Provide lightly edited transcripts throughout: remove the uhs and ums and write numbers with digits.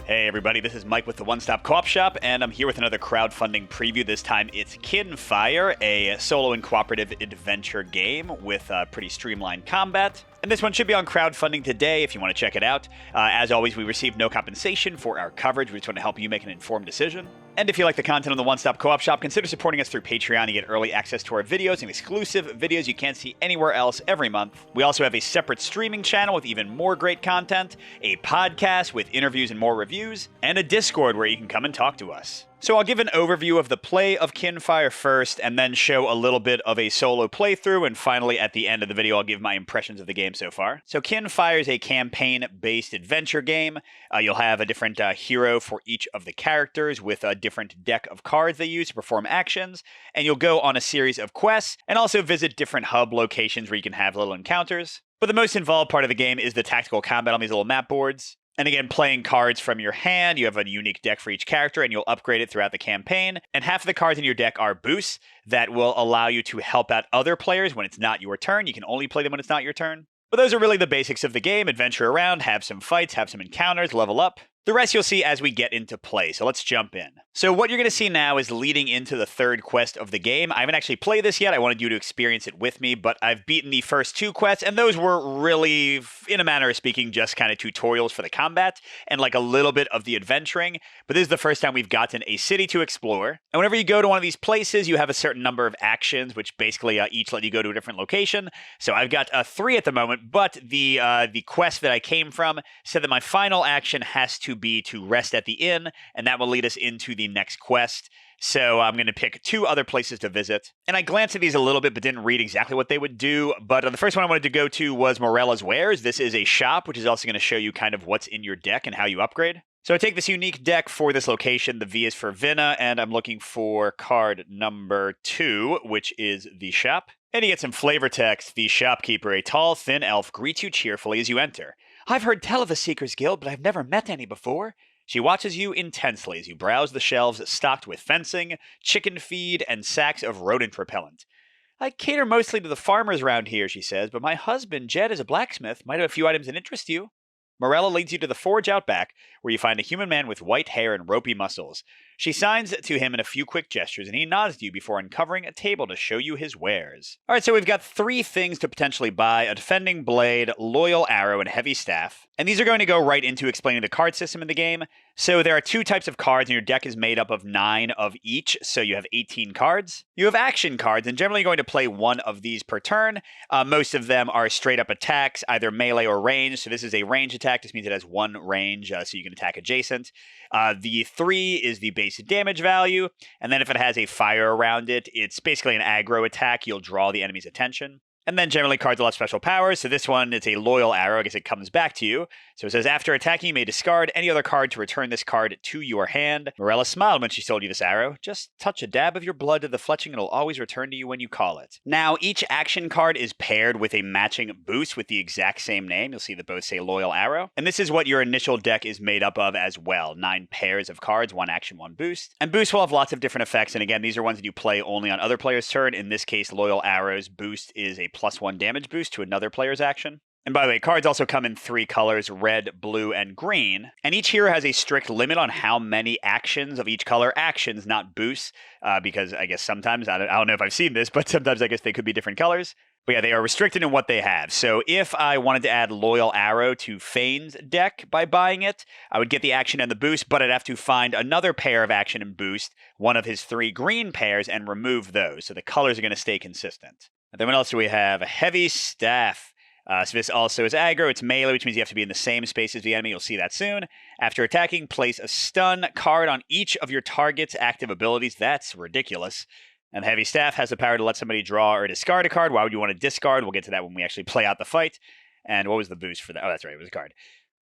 Hey everybody, this is Mike with the One Stop Co-op Shop, and I'm here with another crowdfunding preview. This time it's Kinfire, a solo and cooperative adventure game with pretty streamlined combat. And this one should be on crowdfunding today if you want to check it out. As always, we receive no compensation for our coverage. We just want to help you make an informed decision. And if you like the content on the One Stop Co-op Shop, consider supporting us through Patreon. You get early access to our videos and exclusive videos you can't see anywhere else every month. We also have a separate streaming channel with even more great content, a podcast with interviews and more reviews, and a Discord where you can come and talk to us. So I'll give an overview of the play of Kinfire first, and then show a little bit of a solo playthrough, and finally at the end of the video I'll give my impressions of the game so far. So Kinfire is a campaign-based adventure game. You'll have a different hero for each of the characters with a different deck of cards they use to perform actions, and you'll go on a series of quests, and also visit different hub locations where you can have little encounters. But the most involved part of the game is the tactical combat on these little map boards. And again, playing cards from your hand, you have a unique deck for each character, and you'll upgrade it throughout the campaign. And half of the cards in your deck are boosts that will allow you to help out other players when it's not your turn. You can only play them when it's not your turn. But those are really the basics of the game. Adventure around, have some fights, have some encounters, level up. The rest you'll see as we get into play, so let's jump in. So what you're going to see now is leading into the third quest of the game. I haven't actually played this yet. I wanted you to experience it with me, but I've beaten the first two quests, and those were really, in a manner of speaking, just kind of tutorials for the combat, and like a little bit of the adventuring. But this is the first time we've gotten a city to explore. And whenever you go to one of these places, you have a certain number of actions, which basically each let you go to a different location. So I've got 3 at the moment, but the quest that I came from said that my final action has to be to rest at the inn, and that will lead us into the next quest. So I'm going to pick 2 other places to visit. And I glanced at these a little bit, but didn't read exactly what they would do. But the first one I wanted to go to was Morella's Wares. This is a shop, which is also going to show you kind of what's in your deck and how you upgrade. So I take this unique deck for this location. The V is for Vinna, and I'm looking for card number 2, which is the shop. And you get some flavor text. The shopkeeper, a tall, thin elf, greets you cheerfully as you enter. I've heard tell of the Seekers Guild, but I've never met any before. She watches you intensely as you browse the shelves stocked with fencing, chicken feed, and sacks of rodent repellent. I cater mostly to the farmers around here, she says, but my husband, Jed, is a blacksmith. Might have a few items that interest you. Morella leads you to the forge out back, where you find a human man with white hair and ropey muscles. She signs to him in a few quick gestures, and he nods to you before uncovering a table to show you his wares. Alright, so we've got 3 things to potentially buy: a defending blade, loyal arrow, and heavy staff. And these are going to go right into explaining the card system in the game. So there are 2 types of cards, and your deck is made up of 9 of each, so you have 18 cards. You have action cards, and generally you're going to play 1 of these per turn. Most of them are straight up attacks, either melee or range. So this is a range attack. This means it has 1 range, so you can attack adjacent. The 3 is the base damage value, and then if it has a fire around it, it's basically an aggro attack. You'll draw the enemy's attention. And then generally cards will have special powers. So this one, it's a loyal arrow. I guess it comes back to you. So it says, after attacking, you may discard any other card to return this card to your hand. Morella smiled when she sold you this arrow. Just touch a dab of your blood to the fletching, and it'll always return to you when you call it. Now, each action card is paired with a matching boost with the exact same name. You'll see that both say loyal arrow. And this is what your initial deck is made up of as well. 9 pairs of cards, 1 action, 1 boost. And boosts will have lots of different effects. And again, these are ones that you play only on other players' turn. In this case, loyal arrows boost is a +1 damage boost to another player's action. And by the way, cards also come in 3 colors, red, blue, and green. And each hero has a strict limit on how many actions of each color, actions, not boosts, because I guess sometimes, I don't know if I've seen this, but sometimes I guess they could be different colors. But yeah, they are restricted in what they have. So if I wanted to add Loyal Arrow to Fane's deck by buying it, I would get the action and the boost, but I'd have to find another pair of action and boost, one of his 3 green pairs, and remove those. So the colors are going to stay consistent. And then what else do we have? A heavy staff. So this also is aggro. It's melee, which means you have to be in the same space as the enemy. You'll see that soon. After attacking, place a stun card on each of your target's active abilities. That's ridiculous. And the heavy staff has the power to let somebody draw or discard a card. Why would you want to discard? We'll get to that when we actually play out the fight. And what was the boost for that? Oh, that's right. It was a card.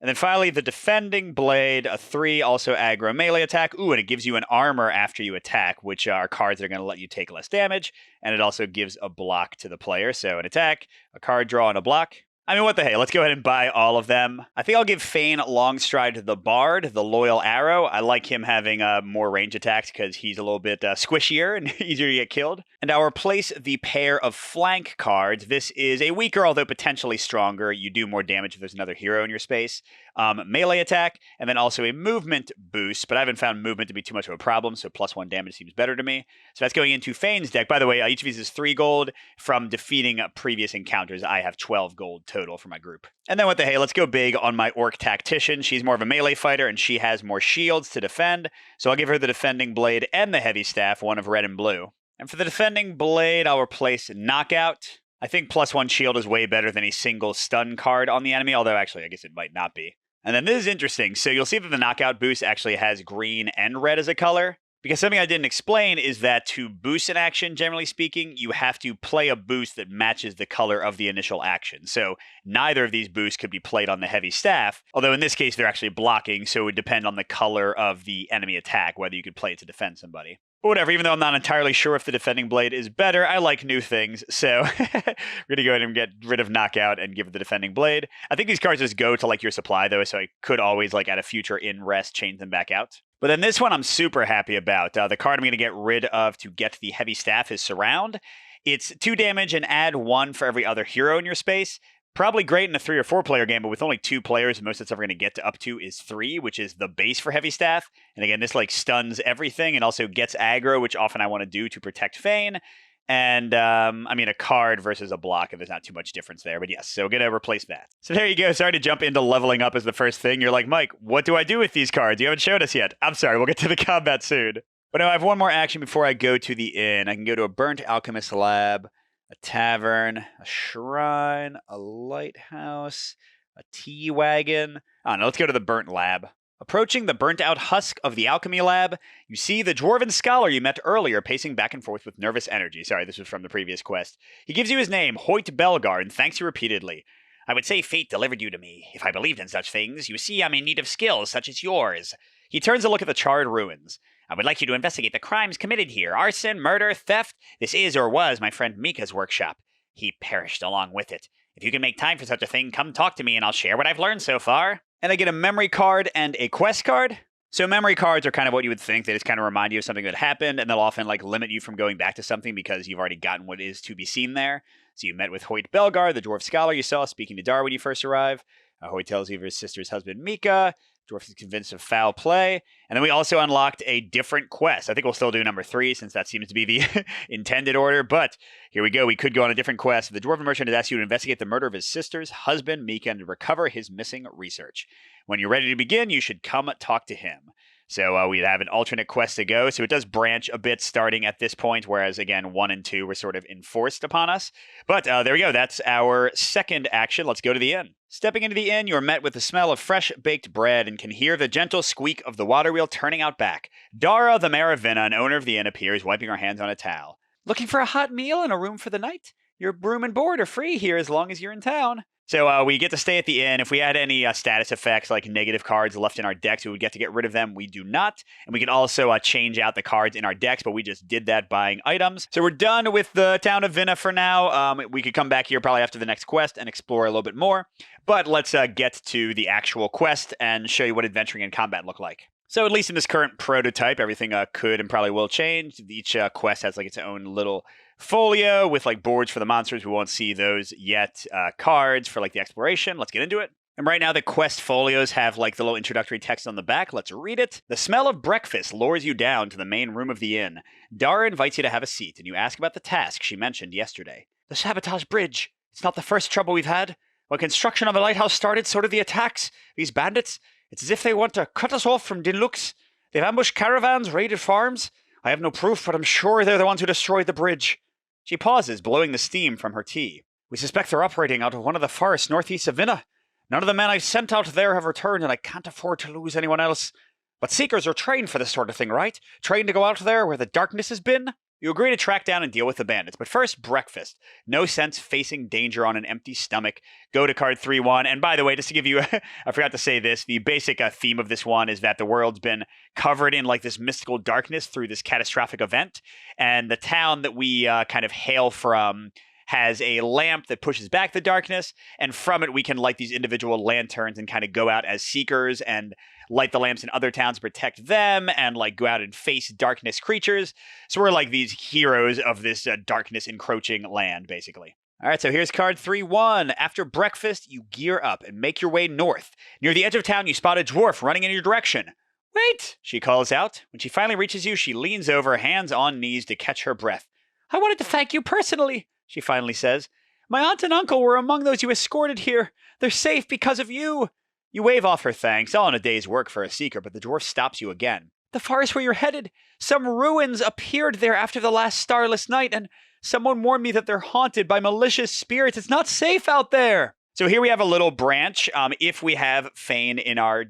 And then finally, the defending blade, a 3, also aggro melee attack. Ooh, and it gives you an armor after you attack, which are cards that are going to let you take less damage. And it also gives a block to the player. So an attack, a card draw, and a block. I mean, what the hey? Let's go ahead and buy all of them. I think I'll give Fane Longstride the Bard, the Loyal Arrow. I like him having more range attacks because he's a little bit squishier and easier to get killed. And I'll replace the pair of flank cards. This is a weaker, although potentially stronger. You do more damage if there's another hero in your space. Melee attack, and then also a movement boost, but I haven't found movement to be too much of a problem, so +1 damage seems better to me. So that's going into Fane's deck. By the way, each of these is 3 gold from defeating previous encounters. I have 12 gold total for my group. And then what the hey, let's go big on my Orc Tactician. She's more of a melee fighter, and she has more shields to defend, so I'll give her the Defending Blade and the Heavy Staff, one of red and blue. And for the Defending Blade, I'll replace Knockout. I think +1 shield is way better than a single stun card on the enemy, although actually I guess it might not be. And then this is interesting. So you'll see that the Knockout boost actually has green and red as a color. Because something I didn't explain is that to boost an action, generally speaking, you have to play a boost that matches the color of the initial action. So neither of these boosts could be played on the Heavy Staff, although in this case they're actually blocking, so it would depend on the color of the enemy attack, whether you could play it to defend somebody. But whatever, even though I'm not entirely sure if the Defending Blade is better, I like new things, so we're going to go ahead and get rid of Knockout and give it the Defending Blade. I think these cards just go to, like, your supply, though, so I could always, like, at a future in-rest, change them back out. But then this one I'm super happy about. The card I'm going to get rid of to get the Heavy Staff is Surround. It's 2 damage and add 1 for every other hero in your space. Probably great in a 3 or 4 player game, but with only 2 players, most that's ever going to get to up to is 3, which is the base for Heavy Staff. And again, this like stuns everything and also gets aggro, which often I want to do to protect Fane. And I mean, a card versus a block, if there's not too much difference there. But yes, so going to replace that. So there you go. Sorry to jump into leveling up as the first thing. You're like, Mike, what do I do with these cards? You haven't showed us yet. I'm sorry. We'll get to the combat soon. But no, I have one more action before I go to the inn. I can go to a Burnt Alchemist Lab, a tavern, a shrine, a lighthouse, a tea wagon. I don't know, let's go to the Burnt Lab. Approaching the burnt-out husk of the Alchemy Lab, you see the dwarven scholar you met earlier pacing back and forth with nervous energy. Sorry, this was from the previous quest. He gives you his name, Hoyt Belgar, and thanks you repeatedly. I would say fate delivered you to me, if I believed in such things. You see, I'm in need of skills such as yours. He turns a look at the charred ruins. I would like you to investigate the crimes committed here. Arson, murder, theft. This is or was my friend Mika's workshop. He perished along with it. If you can make time for such a thing, come talk to me and I'll share what I've learned so far. And I get a memory card and a quest card. So memory cards are kind of what you would think. They just kind of remind you of something that happened, and they'll often like limit you from going back to something because you've already gotten what is to be seen there. So you met with Hoyt Belgar, the dwarf scholar you saw speaking to Dar when you first arrive. Hoyt tells you of his sister's husband, Mika. Dwarf is convinced of foul play. And then we also unlocked a different quest. I think we'll still do number 3 since that seems to be the intended order. But here we go. We could go on a different quest. The dwarven merchant has asked you to investigate the murder of his sister's husband, Mika, and to recover his missing research. When you're ready to begin, you should come talk to him. So we have an alternate quest to go. So it does branch a bit starting at this point, whereas, again, 1 and 2 were sort of enforced upon us. But there we go. That's our second action. Let's go to the inn. Stepping into the inn, you're met with the smell of fresh-baked bread and can hear the gentle squeak of the water wheel turning out back. Dara, the mayor of Vinna, an owner of the inn, appears, wiping her hands on a towel. Looking for a hot meal and a room for the night? Your room and board are free here as long as you're in town. So we get to stay at the inn. If we had any status effects like negative cards left in our decks, we would get to get rid of them. We do not. And we can also change out the cards in our decks, but we just did that buying items. So we're done with the town of Vinna for now. We could come back here probably after the next quest and explore a little bit more. But let's get to the actual quest and show you what adventuring and combat look like. So at least in this current prototype, everything could and probably will change. Each quest has like its own little folio with like boards for the monsters. We won't see those yet. Cards for like the exploration. Let's get into it. And right now the quest folios have like the little introductory text on the back. Let's read it. The smell of breakfast lures you down to the main room of the inn. Dara invites you to have a seat and you ask about the task she mentioned yesterday. The sabotage bridge. It's not the first trouble we've had. When construction of a lighthouse started, so did the attacks. These bandits, it's as if they want to cut us off from Dinlux. They've ambushed caravans, raided farms. I have no proof, but I'm sure they're the ones who destroyed the bridge. She pauses, blowing the steam from her tea. We suspect they're operating out of one of the forests northeast of Vinna. None of the men I've sent out there have returned, and I can't afford to lose anyone else. But seekers are trained for this sort of thing, right? Trained to go out there where the darkness has been? You agree to track down and deal with the bandits, but first, breakfast. No sense facing danger on an empty stomach. Go to card 3-1. And by the way, just to give you, I forgot to say this, the basic theme of this one is that the world's been covered in like this mystical darkness through this catastrophic event. And the town that we kind of hail from has a lamp that pushes back the darkness, and from it we can light these individual lanterns and kind of go out as seekers and light the lamps in other towns, protect them, and like go out and face darkness creatures. So we're like these heroes of this darkness encroaching land, basically. All right, so here's card 3-1. After breakfast, you gear up and make your way north. Near the edge of town, you spot a dwarf running in your direction. Wait, she calls out. When she finally reaches you, she leans over, hands on knees to catch her breath. I wanted to thank you personally, she finally says. My aunt and uncle were among those you escorted here. They're safe because of you. You wave off her thanks, all in a day's work for a seeker, but the dwarf stops you again. The forest where you're headed. Some ruins appeared there after the last starless night, and someone warned me that they're haunted by malicious spirits. It's not safe out there. So here we have a little branch. If we have Fane in our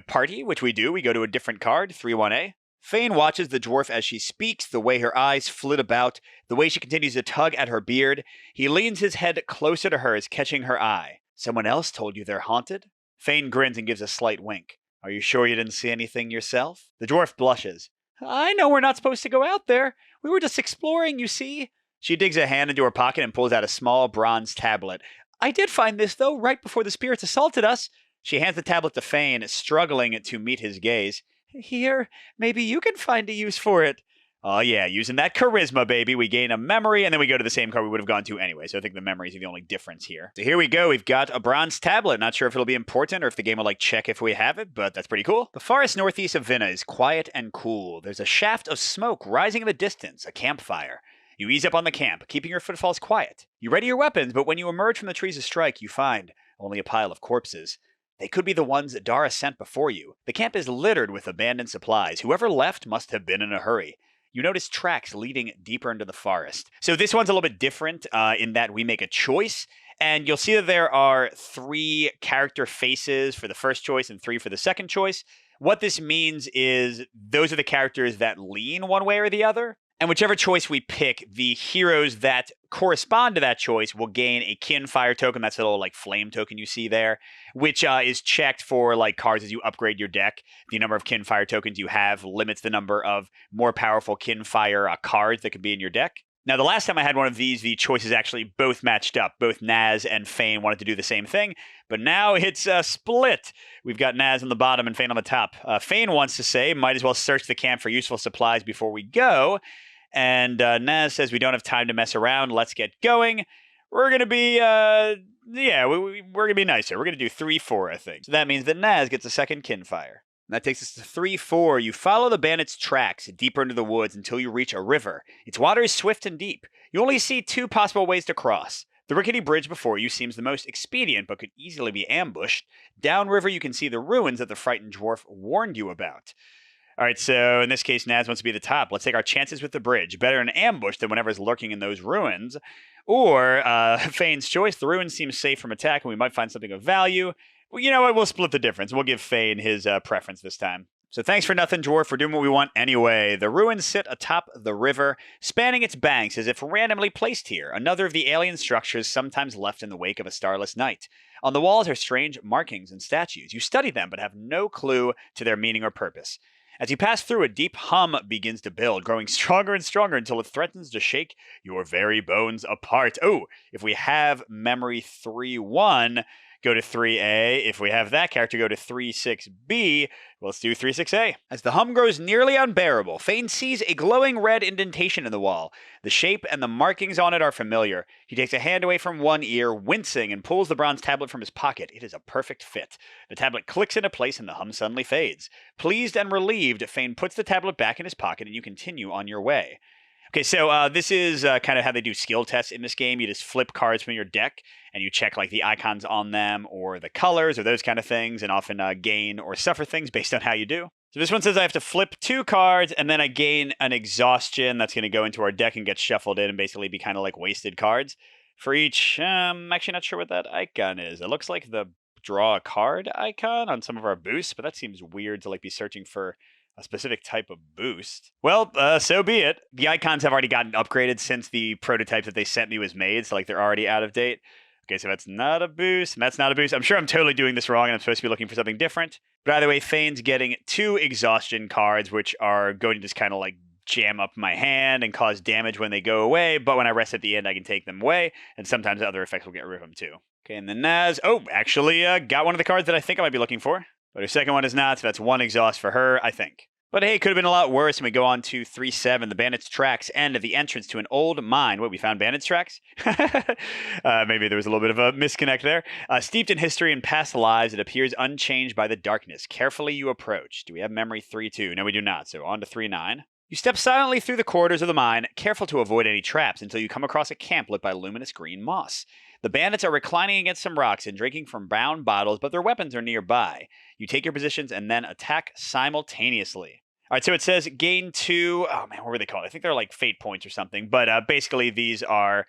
party, which we do, we go to a different card, 3-1A. Fane watches the dwarf as she speaks, the way her eyes flit about, the way she continues to tug at her beard. He leans his head closer to hers, catching her eye. Someone else told you they're haunted? Fane grins and gives a slight wink. Are you sure you didn't see anything yourself? The dwarf blushes. I know we're not supposed to go out there. We were just exploring, you see. She digs a hand into her pocket and pulls out a small bronze tablet. I did find this, though, right before the spirits assaulted us. She hands the tablet to Fane, struggling to meet his gaze. Here, maybe you can find a use for it. Oh, yeah, using that charisma, baby. We gain a memory, and then we go to the same card we would have gone to anyway, so I think the memories are the only difference here. So here we go. We've got a bronze tablet. Not sure if it'll be important or if the game will, check if we have it, but that's pretty cool. The forest northeast of Vinna is quiet and cool. There's a shaft of smoke rising in the distance, a campfire. You ease up on the camp, keeping your footfalls quiet. You ready your weapons, but when you emerge from the trees to strike, you find only a pile of corpses. They could be the ones that Dara sent before you. The camp is littered with abandoned supplies. Whoever left must have been in a hurry. You notice tracks leading deeper into the forest. So this one's a little bit different in that we make a choice, and you'll see that there are 3 character faces for the first choice and 3 for the second choice. What this means is those are the characters that lean one way or the other. And whichever choice we pick, the heroes that correspond to that choice will gain a Kinfire token. That's a little flame token you see there, which is checked for cards as you upgrade your deck. The number of Kinfire tokens you have limits the number of more powerful Kinfire cards that could be in your deck. Now, the last time I had one of these, the choices actually both matched up. Both Naz and Fane wanted to do the same thing, but now it's split. We've got Naz on the bottom and Fane on the top. Fane wants to say, might as well search the camp for useful supplies before we go. And Naz says, we don't have time to mess around. Let's get going. We're going to be, we're going to be nicer. We're going to do 3-4, I think. So that means that Naz gets a second Kinfire. And that takes us to 3-4. You follow the bandits' tracks deeper into the woods until you reach a river. Its water is swift and deep. You only see 2 possible ways to cross. The rickety bridge before you seems the most expedient, but could easily be ambushed. Downriver, you can see the ruins that the frightened dwarf warned you about. All right, so in this case, Naz wants to be the top. Let's take our chances with the bridge. Better an ambush than whatever's lurking in those ruins. Or, Fane's choice, the ruins seem safe from attack and we might find something of value. Well, you know what? We'll split the difference. We'll give Fane his preference this time. So thanks for nothing, dwarf. We're doing what we want anyway. The ruins sit atop the river, spanning its banks as if randomly placed here. Another of the alien structures sometimes left in the wake of a starless night. On the walls are strange markings and statues. You study them, but have no clue to their meaning or purpose. As you pass through, a deep hum begins to build, growing stronger and stronger until it threatens to shake your very bones apart. Oh, if we have memory 3-1, go to 3A. If we have that character, go to 3-6B. Let's do 3-6A. As the hum grows nearly unbearable, Fane sees a glowing red indentation in the wall. The shape and the markings on it are familiar. He takes a hand away from one ear, wincing, and pulls the bronze tablet from his pocket. It is a perfect fit. The tablet clicks into place and the hum suddenly fades. Pleased and relieved, Fane puts the tablet back in his pocket and you continue on your way. Okay, so this is kind of how they do skill tests in this game. You just flip cards from your deck, and you check the icons on them, or the colors, or those kind of things, and often gain or suffer things based on how you do. So this one says I have to flip 2 cards, and then I gain an exhaustion that's going to go into our deck and get shuffled in and basically be kind of like wasted cards. For each, I'm actually not sure what that icon is. It looks like the draw a card icon on some of our boosts, but that seems weird to be searching for a specific type of boost. Well, so be it. The icons have already gotten upgraded since the prototype that they sent me was made, so they're already out of date. Okay, so that's not a boost, and that's not a boost. I'm sure I'm totally doing this wrong, and I'm supposed to be looking for something different. But either way, Fane's getting 2 exhaustion cards, which are going to just kind of jam up my hand and cause damage when they go away, but when I rest at the end, I can take them away, and sometimes other effects will get rid of them too. Okay, and then Naz, actually got one of the cards that I think I might be looking for, but her second one is not, so that's 1 exhaust for her, I think. But hey, it could have been a lot worse, and we go on to 3-7. The bandits' tracks end at the entrance to an old mine. What, we found bandits' tracks? Maybe there was a little bit of a misconnect there. Steeped in history and past lives, it appears unchanged by the darkness. Carefully you approach. Do we have memory 3-2? No, we do not, so on to 3-9. You step silently through the corridors of the mine, careful to avoid any traps until you come across a camp lit by luminous green moss. The bandits are reclining against some rocks and drinking from brown bottles, but their weapons are nearby. You take your positions and then attack simultaneously. All right, so it says gain 2. Oh man, what were they called? I think they're like fate points or something. But basically, these are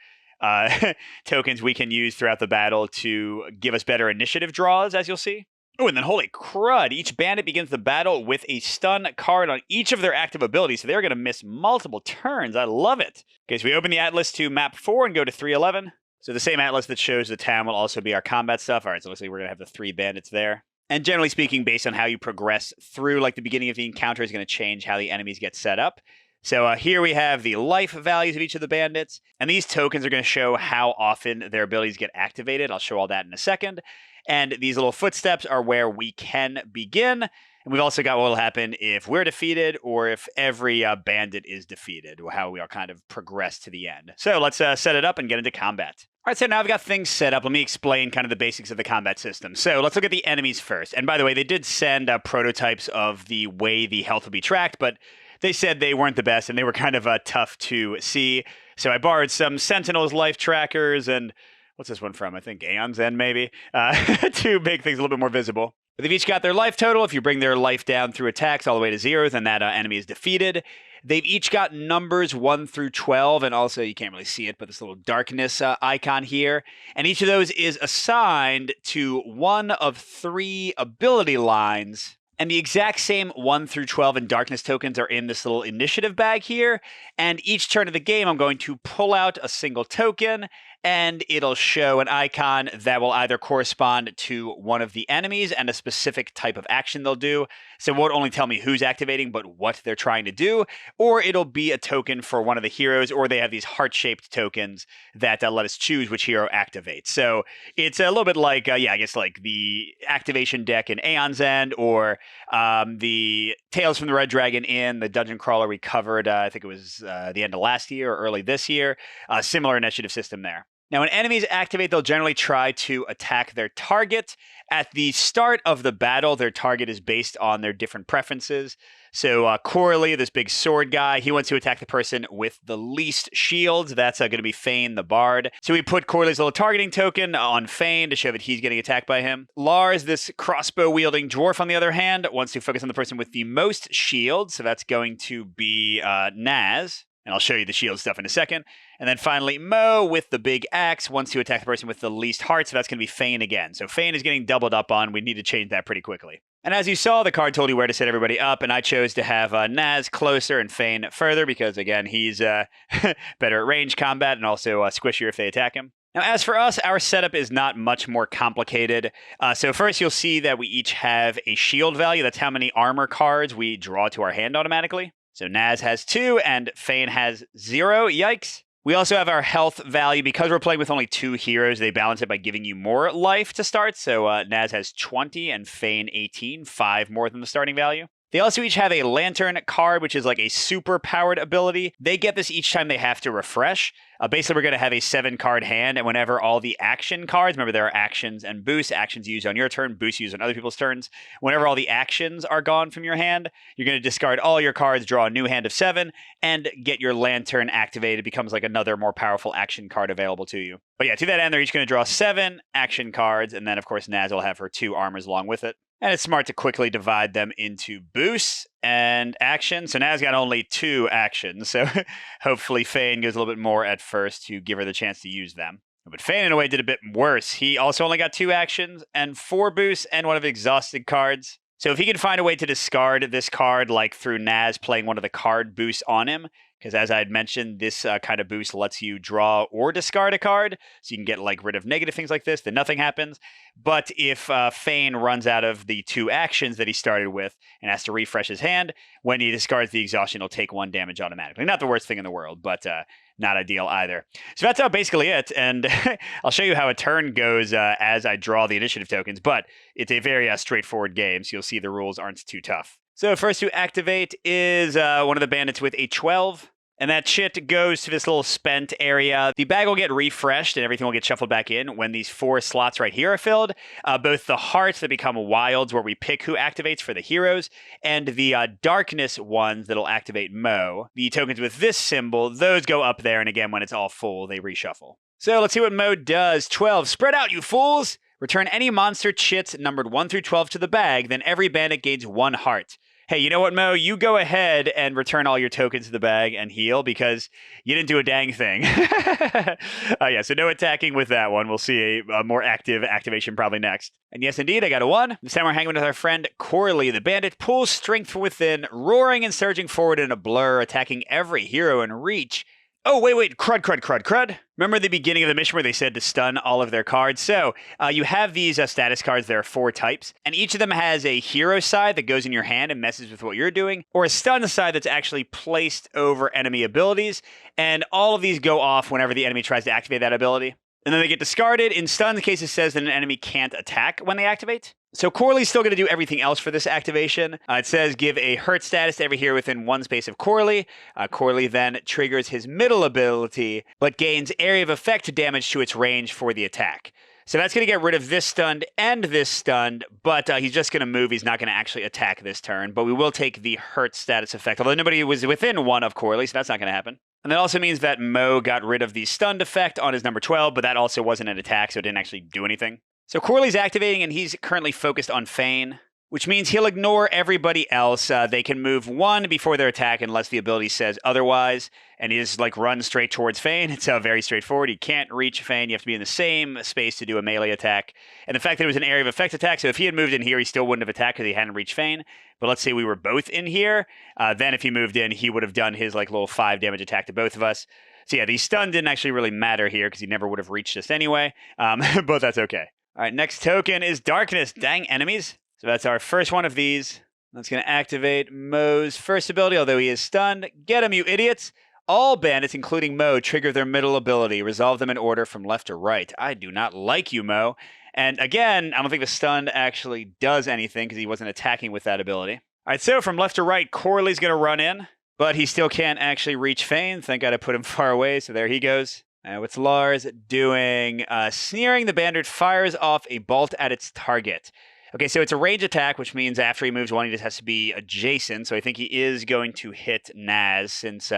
tokens we can use throughout the battle to give us better initiative draws, as you'll see. Oh, and then holy crud, each bandit begins the battle with a stun card on each of their active abilities, so they're going to miss multiple turns. I love it. Okay, so we open the atlas to map 4 and go to 311. So the same atlas that shows the town will also be our combat stuff. All right, so it looks like we're going to have the 3 bandits there. And generally speaking, based on how you progress through, like the beginning of the encounter is going to change how the enemies get set up. So here we have the life values of each of the bandits, and these tokens are going to show how often their abilities get activated. I'll show all that in a second. And these little footsteps are where we can begin. And we've also got what will happen if we're defeated or if every bandit is defeated, how we all kind of progress to the end. So let's set it up and get into combat. All right, so now I've got things set up. Let me explain kind of the basics of the combat system. So let's look at the enemies first. And by the way, they did send prototypes of the way the health will be tracked, but they said they weren't the best and they were kind of tough to see. So I borrowed some Sentinel's life trackers and what's this one from? I think Aeon's End maybe, to make things a little bit more visible. They've each got their life total. If you bring their life down through attacks all the way to 0, then that enemy is defeated. They've each got numbers 1 through 12, and also, you can't really see it, but this little darkness icon here. And each of those is assigned to one of 3 ability lines. And the exact same 1 through 12 and darkness tokens are in this little initiative bag here. And each turn of the game, I'm going to pull out a single token, and it'll show an icon that will either correspond to one of the enemies and a specific type of action they'll do. So it won't only tell me who's activating, but what they're trying to do. Or it'll be a token for one of the heroes, or they have these heart-shaped tokens that let us choose which hero activates. So it's a little bit like, I guess like the activation deck in Aeon's End, or the Tales from the Red Dragon Inn, the dungeon crawler we covered, I think it was the end of last year or early this year. Similar initiative system there. Now, when enemies activate, they'll generally try to attack their target. At the start of the battle, their target is based on their different preferences. So Coralie, this big sword guy, he wants to attack the person with the least shields. That's going to be Fane, the bard. So we put Coralie's little targeting token on Fane to show that he's getting attacked by him. Lars, this crossbow-wielding dwarf, on the other hand, wants to focus on the person with the most shields. So that's going to be Naz. And I'll show you the shield stuff in a second. And then finally, Mo with the big axe wants to attack the person with the least heart, so that's going to be Fane again. So Fane is getting doubled up on. We need to change that pretty quickly. And as you saw, the card told you where to set everybody up, and I chose to have Naz closer and Fane further because, again, he's better at range combat and also squishier if they attack him. Now, as for us, our setup is not much more complicated. So first, you'll see that we each have a shield value. That's how many armor cards we draw to our hand automatically. So Naz has 2 and Fane has 0. Yikes. We also have our health value. Because we're playing with only 2 heroes, they balance it by giving you more life to start. So Naz has 20 and Fane 18, 5 more than the starting value. They also each have a lantern card, which is like a super powered ability. They get this each time they have to refresh. Basically, we're going to have a 7-card hand, and whenever all the action cards, remember there are actions and boosts, actions used on your turn, boosts used on other people's turns. Whenever all the actions are gone from your hand, you're going to discard all your cards, draw a new hand of 7, and get your lantern activated. It becomes like another more powerful action card available to you. But yeah, to that end, they're each going to draw 7 action cards, and then, of course, Naz will have her 2 armors along with it. And it's smart to quickly divide them into boosts and actions. So Naz got only 2 actions. So hopefully Fane goes a little bit more at first to give her the chance to use them. But Fane, in a way, did a bit worse. He also only got 2 actions and 4 boosts and one of the exhausted cards. So if he can find a way to discard this card, like through Naz playing one of the card boosts on him, because as I had mentioned, this kind of boost lets you draw or discard a card, so you can get like rid of negative things like this, then nothing happens. But if Fane runs out of the 2 actions that he started with and has to refresh his hand, when he discards the exhaustion, he'll take 1 damage automatically. Not the worst thing in the world, but not ideal either. So that's basically it, and I'll show you how a turn goes as I draw the initiative tokens, but it's a very straightforward game, so you'll see the rules aren't too tough. So first to activate is one of the bandits with a 12. And that shit goes to this little spent area. The bag will get refreshed and everything will get shuffled back in when these 4 slots right here are filled. Both the hearts that become wilds, where we pick who activates for the heroes, and the darkness ones that'll activate Mo. The tokens with this symbol, those go up there, and again, when it's all full, they reshuffle. So let's see what Mo does. 12. Spread out, you fools! Return any monster chits numbered 1 through 12 to the bag, then every bandit gains 1 heart. Hey, you know what, Mo? You go ahead and return all your tokens to the bag and heal, because you didn't do a dang thing. Yeah, so no attacking with that one. We'll see a more active activation probably next. And yes, indeed, I got a 1. This time we're hanging with our friend Corley. The bandit pulls strength from within, roaring and surging forward in a blur, attacking every hero in reach. Oh, wait, crud. Remember the beginning of the mission where they said to stun all of their cards? So you have these status cards. There are 4 types, and each of them has a hero side that goes in your hand and messes with what you're doing, or a stun side that's actually placed over enemy abilities, and all of these go off whenever the enemy tries to activate that ability. And then they get discarded. In stun case, it says that an enemy can't attack when they activate. So Corley's still going to do everything else for this activation. It says give a hurt status to every hero within 1 space of Corley. Corley then triggers his middle ability, but gains area of effect damage to its range for the attack. So that's going to get rid of this stunned and this stunned, but he's just going to move. He's not going to actually attack this turn, but we will take the hurt status effect, although nobody was within 1 of Corley, so that's not going to happen. And that also means that Mo got rid of the stunned effect on his number 12, but that also wasn't an attack, so it didn't actually do anything. So Corley's activating, and he's currently focused on Fane, which means he'll ignore everybody else. They can move 1 before their attack unless the ability says otherwise, and he just runs straight towards Fane. It's very straightforward. You can't reach Fane. You have to be in the same space to do a melee attack. And the fact that it was an area of effect attack, so if he had moved in here, he still wouldn't have attacked because he hadn't reached Fane. But let's say we were both in here, then if he moved in, he would have done his little 5 damage attack to both of us. So yeah, the stun didn't actually really matter here because he never would have reached us anyway, but that's okay. All right, next token is Darkness. Dang enemies. So that's our first one of these. That's going to activate Mo's first ability, although he is stunned. Get him, you idiots. All bandits, including Mo, trigger their middle ability. Resolve them in order from left to right. I do not like you, Mo. And again, I don't think the stun actually does anything because he wasn't attacking with that ability. All right, so from left to right, Corley's going to run in, but he still can't actually reach Fane. Thank God I put him far away, so there he goes. What's Lars doing? Sneering, the bandit fires off a bolt at its target. Okay, so it's a range attack, which means after he moves 1, he just has to be adjacent. So I think he is going to hit Naz since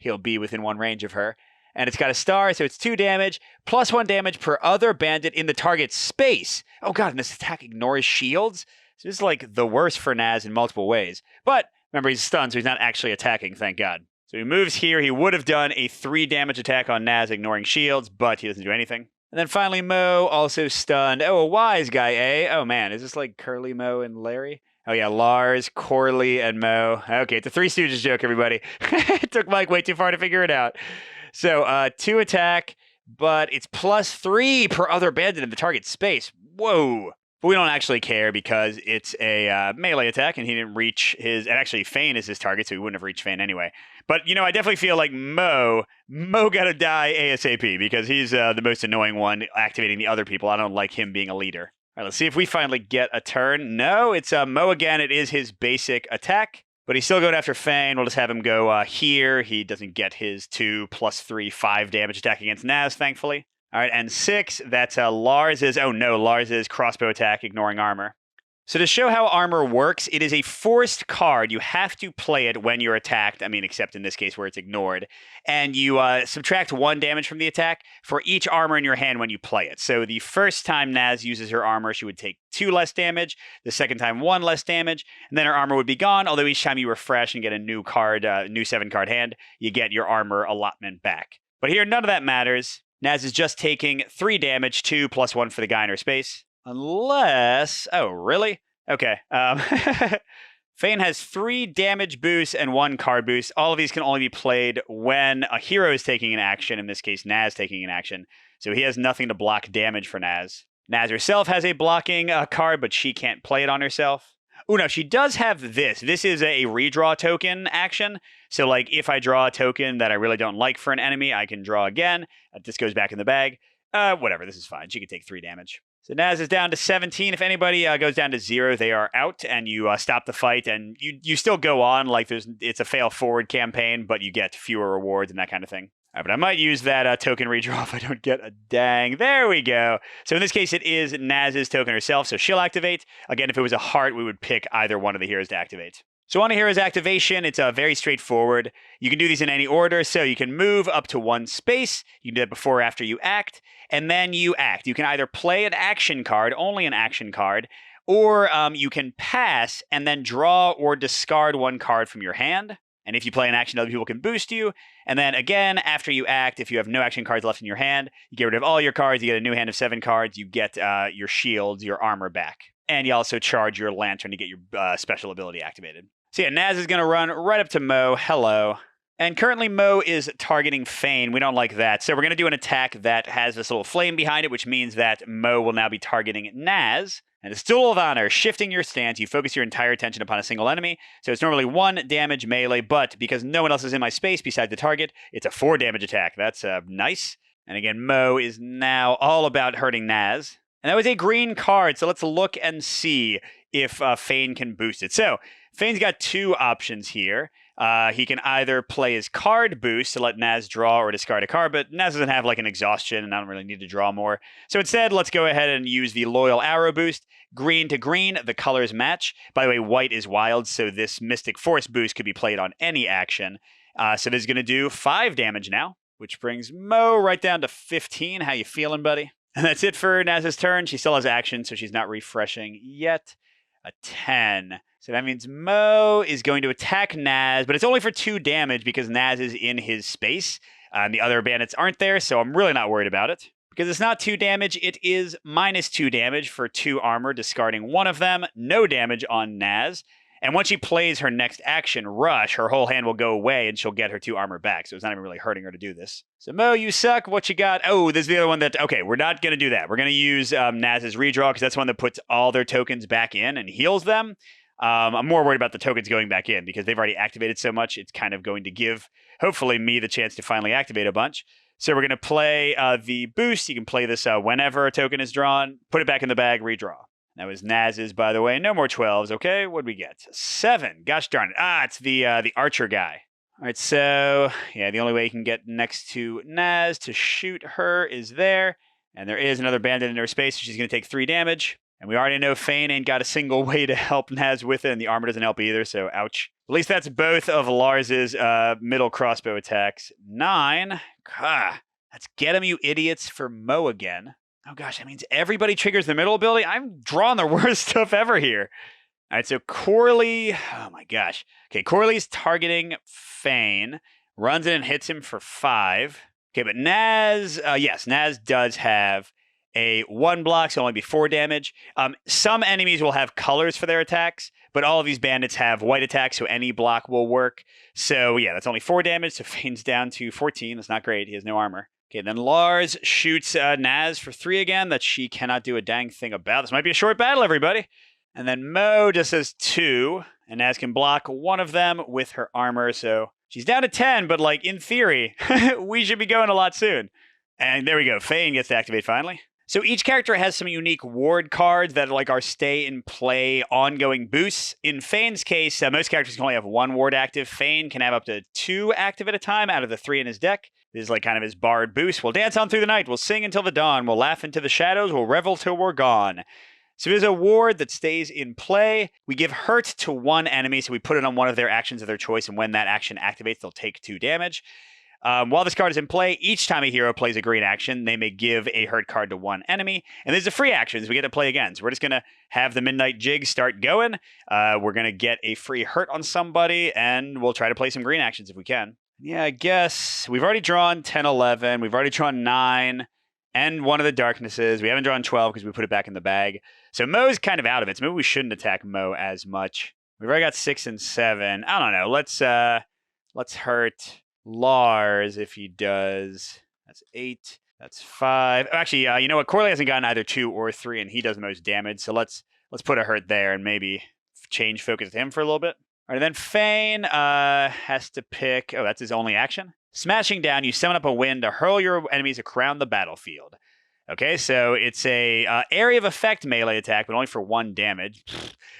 he'll be within 1 range of her. And it's got a star, so it's 2 damage, plus 1 damage per other bandit in the target's space. Oh god, and this attack ignores shields? So this is the worst for Naz in multiple ways. But remember, he's stunned, so he's not actually attacking, thank god. So he moves here. He would have done a 3 damage attack on Naz, ignoring shields, but he doesn't do anything. And then finally, Mo, also stunned. Oh, a wise guy, eh? Oh, man, is this Curly, Mo, and Larry? Oh, yeah, Lars, Corley, and Mo. Okay, it's a Three Stooges joke, everybody. It took Mike way too far to figure it out. So, 2 attack, but it's plus 3 per other bandit in the target space. Whoa. But we don't actually care because it's a melee attack, and he didn't reach his... And actually, Fane is his target, so he wouldn't have reached Fane anyway. But, I definitely feel like Mo gotta die ASAP because he's the most annoying one activating the other people. I don't like him being a leader. All right, let's see if we finally get a turn. No, it's Mo again. It is his basic attack, but he's still going after Fane. We'll just have him go here. He doesn't get his 2 plus 3, 5 damage attack against Naz, thankfully. All right, and 6, that's Lars's. Oh no, Lars's crossbow attack, ignoring armor. So to show how armor works, it is a forced card. You have to play it when you're attacked. I mean, except in this case where it's ignored. And you subtract 1 damage from the attack for each armor in your hand when you play it. So the first time Naz uses her armor, she would take 2 less damage. The second time, 1 less damage. And then her armor would be gone, although each time you refresh and get a new card, new 7-card hand, you get your armor allotment back. But here, none of that matters. Naz is just taking 3 damage, 2 plus 1 for the guy in her space. Unless... Oh, really? Okay. Fane has 3 damage boosts and 1 card boost. All of these can only be played when a hero is taking an action, in this case, Naz taking an action. So he has nothing to block damage for Naz. Naz herself has a blocking card, but she can't play it on herself. Oh, no, she does have this. This is a redraw token action. So, like, if I draw a token that I really don't like for an enemy, I can draw again. This goes back in the bag. Whatever, this is fine. She can take 3 damage. So Naz is down to 17. If anybody goes down to 0, they are out, and you stop the fight, and you still go on. Like, it's a fail-forward campaign, but you get fewer rewards and that kind of thing. All right, but I might use that token redraw if I don't get a dang. There we go. So in this case, it is Naz's token herself, so she'll activate. Again, if it was a heart, we would pick either one of the heroes to activate. So on a hero's activation, it's very straightforward. You can do these in any order, so you can move up to 1 space. You can do that before or after you act, and then you act. You can either play an action card, only an action card, or you can pass and then draw or discard 1 card from your hand. And if you play an action, other people can boost you. And then again, after you act, if you have no action cards left in your hand, you get rid of all your cards, you get a new hand of 7 cards, you get your shields, your armor back. And you also charge your lantern to get your special ability activated. So yeah, Naz is going to run right up to Mo. Hello. And currently Mo is targeting Fane. We don't like that. So we're going to do an attack that has this little flame behind it, which means that Mo will now be targeting Naz. And it's Duel of Honor. Shifting your stance, you focus your entire attention upon a single enemy. So it's normally 1 damage melee, but because no one else is in my space besides the target, it's a 4 damage attack. That's nice. And again, Mo is now all about hurting Naz. And that was a green card, so let's look and see if Fane can boost it. So Fane's got 2 options here. He can either play his card boost to let Naz draw or discard a card, but Naz doesn't have like an exhaustion, and I don't really need to draw more. So instead, let's go ahead and use the Loyal Arrow boost. Green to green, the colors match. By the way, white is wild, so this Mystic Force boost could be played on any action. So this is going to do 5 damage now, which brings Mo right down to 15. How you feeling, buddy? And that's it for Naz's turn. She still has action, so she's not refreshing yet. A 10. So that means Mo is going to attack Naz, but it's only for 2 damage because Naz is in his space. And the other bandits aren't there, so I'm really not worried about it. Because it's not 2 damage, it is minus 2 damage for 2 armor, discarding 1 of them. No damage on Naz. And once she plays her next action, Rush, her whole hand will go away and she'll get her 2 armor back. So it's not even really hurting her to do this. So Mo, you suck. What you got? Oh, this is the other one that... Okay, we're not going to do that. We're going to use Naz's redraw because that's one that puts all their tokens back in and heals them. I'm more worried about the tokens going back in because they've already activated so much. It's kind of going to give, hopefully, me the chance to finally activate a bunch. So we're going to play the boost. You can play this whenever a token is drawn. Put it back in the bag, redraw. That was Naz's, by the way. No more 12s, okay? What'd we get? 7. Gosh darn it. It's the archer guy. All right, so, yeah, the only way you can get next to Naz to shoot her is there. And there is another bandit in her space, so she's going to take 3 damage. And we already know Fane ain't got a single way to help Naz with it, and the armor doesn't help either, so ouch. At least that's both of Lars's middle crossbow attacks. 9. That's get 'em, you idiots, for Mo again. Oh gosh, that means everybody triggers the middle ability? I'm drawing the worst stuff ever here. All right, so Corley, oh my gosh. Okay, Corley's targeting Fane, runs in and hits him for 5. Okay, but Naz, yes, Naz does have a 1 block, so only be 4 damage. Some enemies will have colors for their attacks, but all of these bandits have white attacks, so any block will work. So yeah, that's only 4 damage, so Fane's down to 14. That's not great. He has no armor. Okay, then Lars shoots Naz for 3 again that she cannot do a dang thing about. This might be a short battle, everybody. And then Mo just says 2, and Naz can block 1 of them with her armor, so she's down to 10, but like in theory, we should be going a lot soon. And there we go. Fane gets to activate finally. So each character has some unique ward cards that like are stay in play ongoing boosts. In Fane's case, most characters can only have 1 ward active. Fane can have up to 2 active at a time out of the 3 in his deck. This is like kind of his bard boost. We'll dance on through the night. We'll sing until the dawn. We'll laugh into the shadows. We'll revel till we're gone. So there's a ward that stays in play. We give hurt to 1 enemy, so we put it on one of their actions of their choice, and when that action activates, they'll take 2 damage. While this card is in play, each time a hero plays a green action, they may give a hurt card to 1 enemy. And there's a free actions we get to play again. So we're just going to have the Midnight Jig start going. We're going to get a free hurt on somebody, and we'll try to play some green actions if we can. Yeah, I guess we've already drawn 10, 11. We've already drawn 9 and one of the Darknesses. We haven't drawn 12 because we put it back in the bag. So Mo's kind of out of it. So maybe we shouldn't attack Mo as much. We've already got 6 and 7. I don't know. Let's hurt Lars if he does. That's 8. That's 5. Actually, you know what? Corley hasn't gotten either 2 or 3, and he does the most damage. So let's put a hurt there and maybe change focus to him for a little bit. All right, then Fane has to pick. Oh, that's his only action. Smashing down, you summon up a wind to hurl your enemies around the battlefield. Okay, so it's a area of effect melee attack, but only for 1 damage.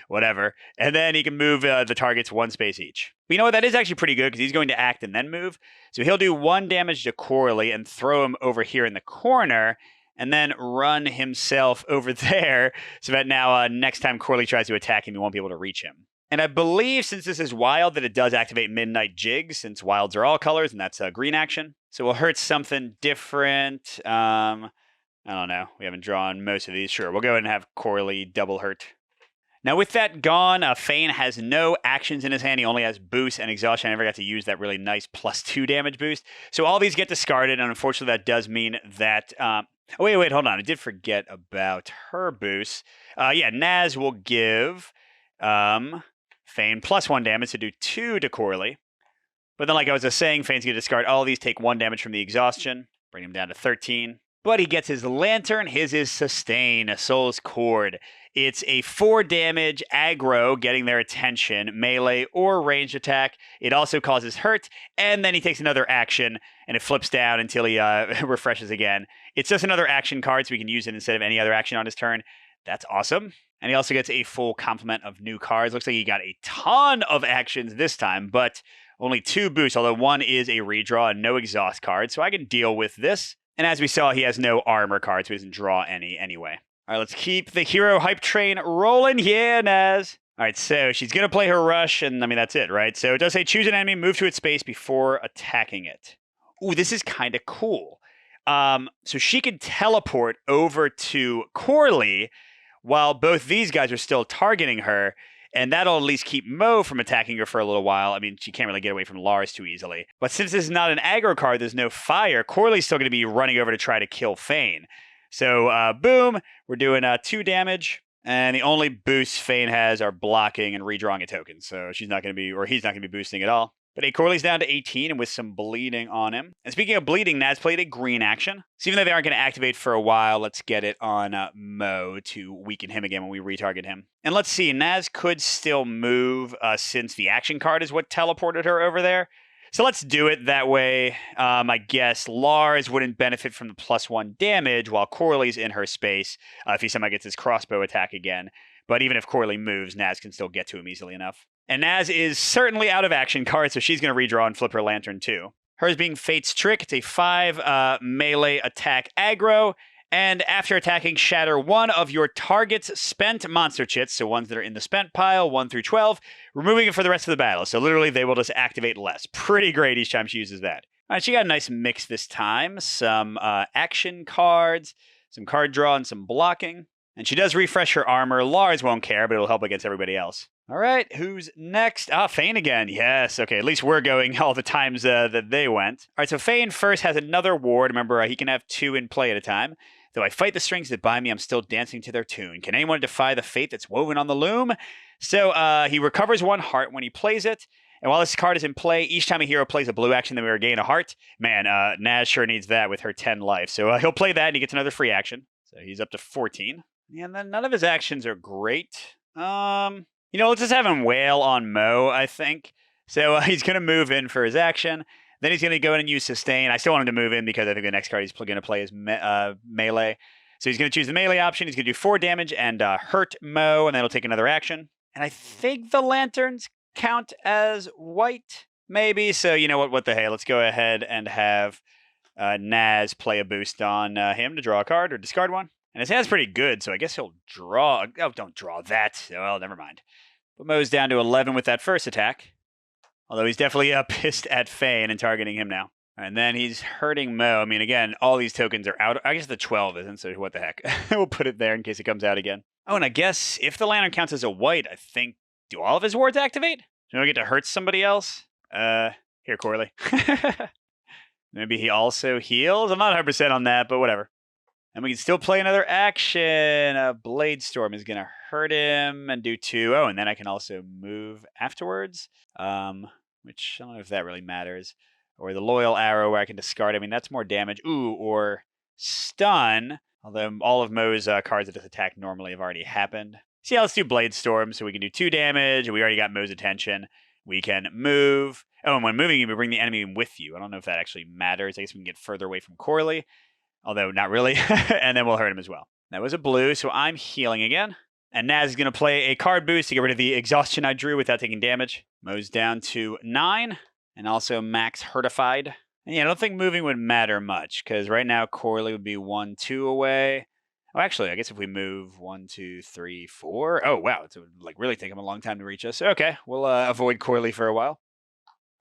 Whatever. And then he can move the targets 1 space each. But you know what? That is actually pretty good because he's going to act and then move. So he'll do 1 damage to Corley and throw him over here in the corner and then run himself over there so that now next time Corley tries to attack him, you won't be able to reach him. And I believe since this is wild that it does activate Midnight Jig since wilds are all colors and that's a green action. So we'll hurt something different. I don't know. We haven't drawn most of these. Sure, we'll go ahead and have Corley double hurt. Now with that gone, Fane has no actions in his hand. He only has boost and exhaustion. I never got to use that really nice +2 damage boost. So all these get discarded, and unfortunately that does mean that... oh, wait, hold on. I did forget about her boost. Yeah, Naz will give Fane +1 damage to do 2 to Corley. But then like I was just saying, Fane's going to discard all these, take 1 damage from the exhaustion, bring him down to 13. But he gets his Lantern. His is Sustain, a Soul's Cord. It's a 4 damage aggro, getting their attention, melee or ranged attack. It also causes hurt, and then he takes another action, and it flips down until he refreshes again. It's just another action card, so we can use it instead of any other action on his turn. That's awesome. And he also gets a full complement of new cards. Looks like he got a ton of actions this time, but only 2 boosts, although 1 is a redraw and no exhaust card, so I can deal with this. And as we saw, he has no armor cards, so he doesn't draw any anyway. All right, let's keep the hero hype train rolling. Yeah, Naz. All right, so she's going to play her rush, and I mean, that's it, right? So it does say choose an enemy, move to its space before attacking it. Ooh, this is kind of cool. So she can teleport over to Corley while both these guys are still targeting her. And that'll at least keep Mo from attacking her for a little while. I mean, she can't really get away from Lars too easily. But since this is not an aggro card, there's no fire, Corley's still going to be running over to try to kill Fane. So, boom, we're doing 2 damage. And the only boosts Fane has are blocking and redrawing a token. So she's not going to be, or he's not going to be boosting at all. But hey, Corley's down to 18 and with some bleeding on him. And speaking of bleeding, Naz played a green action. So even though they aren't going to activate for a while, let's get it on Mo to weaken him again when we retarget him. And let's see, Naz could still move since the action card is what teleported her over there. So let's do it that way. I guess Lars wouldn't benefit from the +1 damage while Corley's in her space if he somehow gets his crossbow attack again. But even if Corley moves, Naz can still get to him easily enough. And Naz is certainly out of action cards, so she's going to redraw and flip her Lantern too. Hers being Fate's Trick. It's a 5 melee attack aggro. And after attacking, shatter 1 of your target's spent monster chits, so ones that are in the spent pile, 1 through 12, removing it for the rest of the battle. So literally, they will just activate less. Pretty great each time she uses that. All right, she got a nice mix this time. Some action cards, some card draw, and some blocking. And she does refresh her armor. Lars won't care, but it'll help against everybody else. All right, who's next? Fane again. Yes, okay, at least we're going all the times that they went. All right, so Fane first has another ward. Remember, he can have 2 in play at a time. Though I fight the strings that bind me, I'm still dancing to their tune. Can anyone defy the fate that's woven on the loom? So he recovers 1 heart when he plays it. And while this card is in play, each time a hero plays a blue action, then we regain a heart. Man, Naz sure needs that with her 10 life. So he'll play that and he gets another free action. So he's up to 14. And then none of his actions are great. You know, let's just have him wail on Mo, I think. So he's going to move in for his action. Then he's going to go in and use Sustain. I still want him to move in because I think the next card he's going to play is melee. So he's going to choose the melee option. He's going to do 4 damage and hurt Mo, and then he'll take another action. And I think the lanterns count as white, maybe. So you know what the hey, let's go ahead and have Naz play a boost on him to draw a card or discard one. And his hand's pretty good, so I guess he'll draw. Oh, don't draw that. Well, never mind. But Mo's down to 11 with that first attack. Although he's definitely pissed at Fane and targeting him now. And then he's hurting Mo. I mean, again, all these tokens are out. I guess the 12 isn't, so what the heck. We'll put it there in case it comes out again. Oh, and I guess if the lantern counts as a white, I think, do all of his wards activate? Do I get to hurt somebody else? Here, Corley. Maybe he also heals? I'm not 100% on that, but whatever. And we can still play another action. Blade Storm is going to hurt him and do 2. Oh, and then I can also move afterwards, which I don't know if that really matters. Or the Loyal Arrow where I can discard. I mean, that's more damage. Ooh, or Stun. Although all of Mo's cards that just attack normally have already happened. So yeah, let's do Blade Storm so we can do 2 damage. We already got Mo's attention. We can move. Oh, and when moving, you bring the enemy with you. I don't know if that actually matters. I guess we can get further away from Corley. Although, not really. And then we'll hurt him as well. That was a blue, so I'm healing again. And Naz is going to play a card boost to get rid of the exhaustion I drew without taking damage. Mo's down to 9. And also max hurtified. And yeah, I don't think moving would matter much, because right now Corley would be 1, 2 away. Oh, actually, I guess if we move 1, 2, 3, 4. Oh, wow. It would like really take him a long time to reach us. Okay, we'll avoid Corley for a while.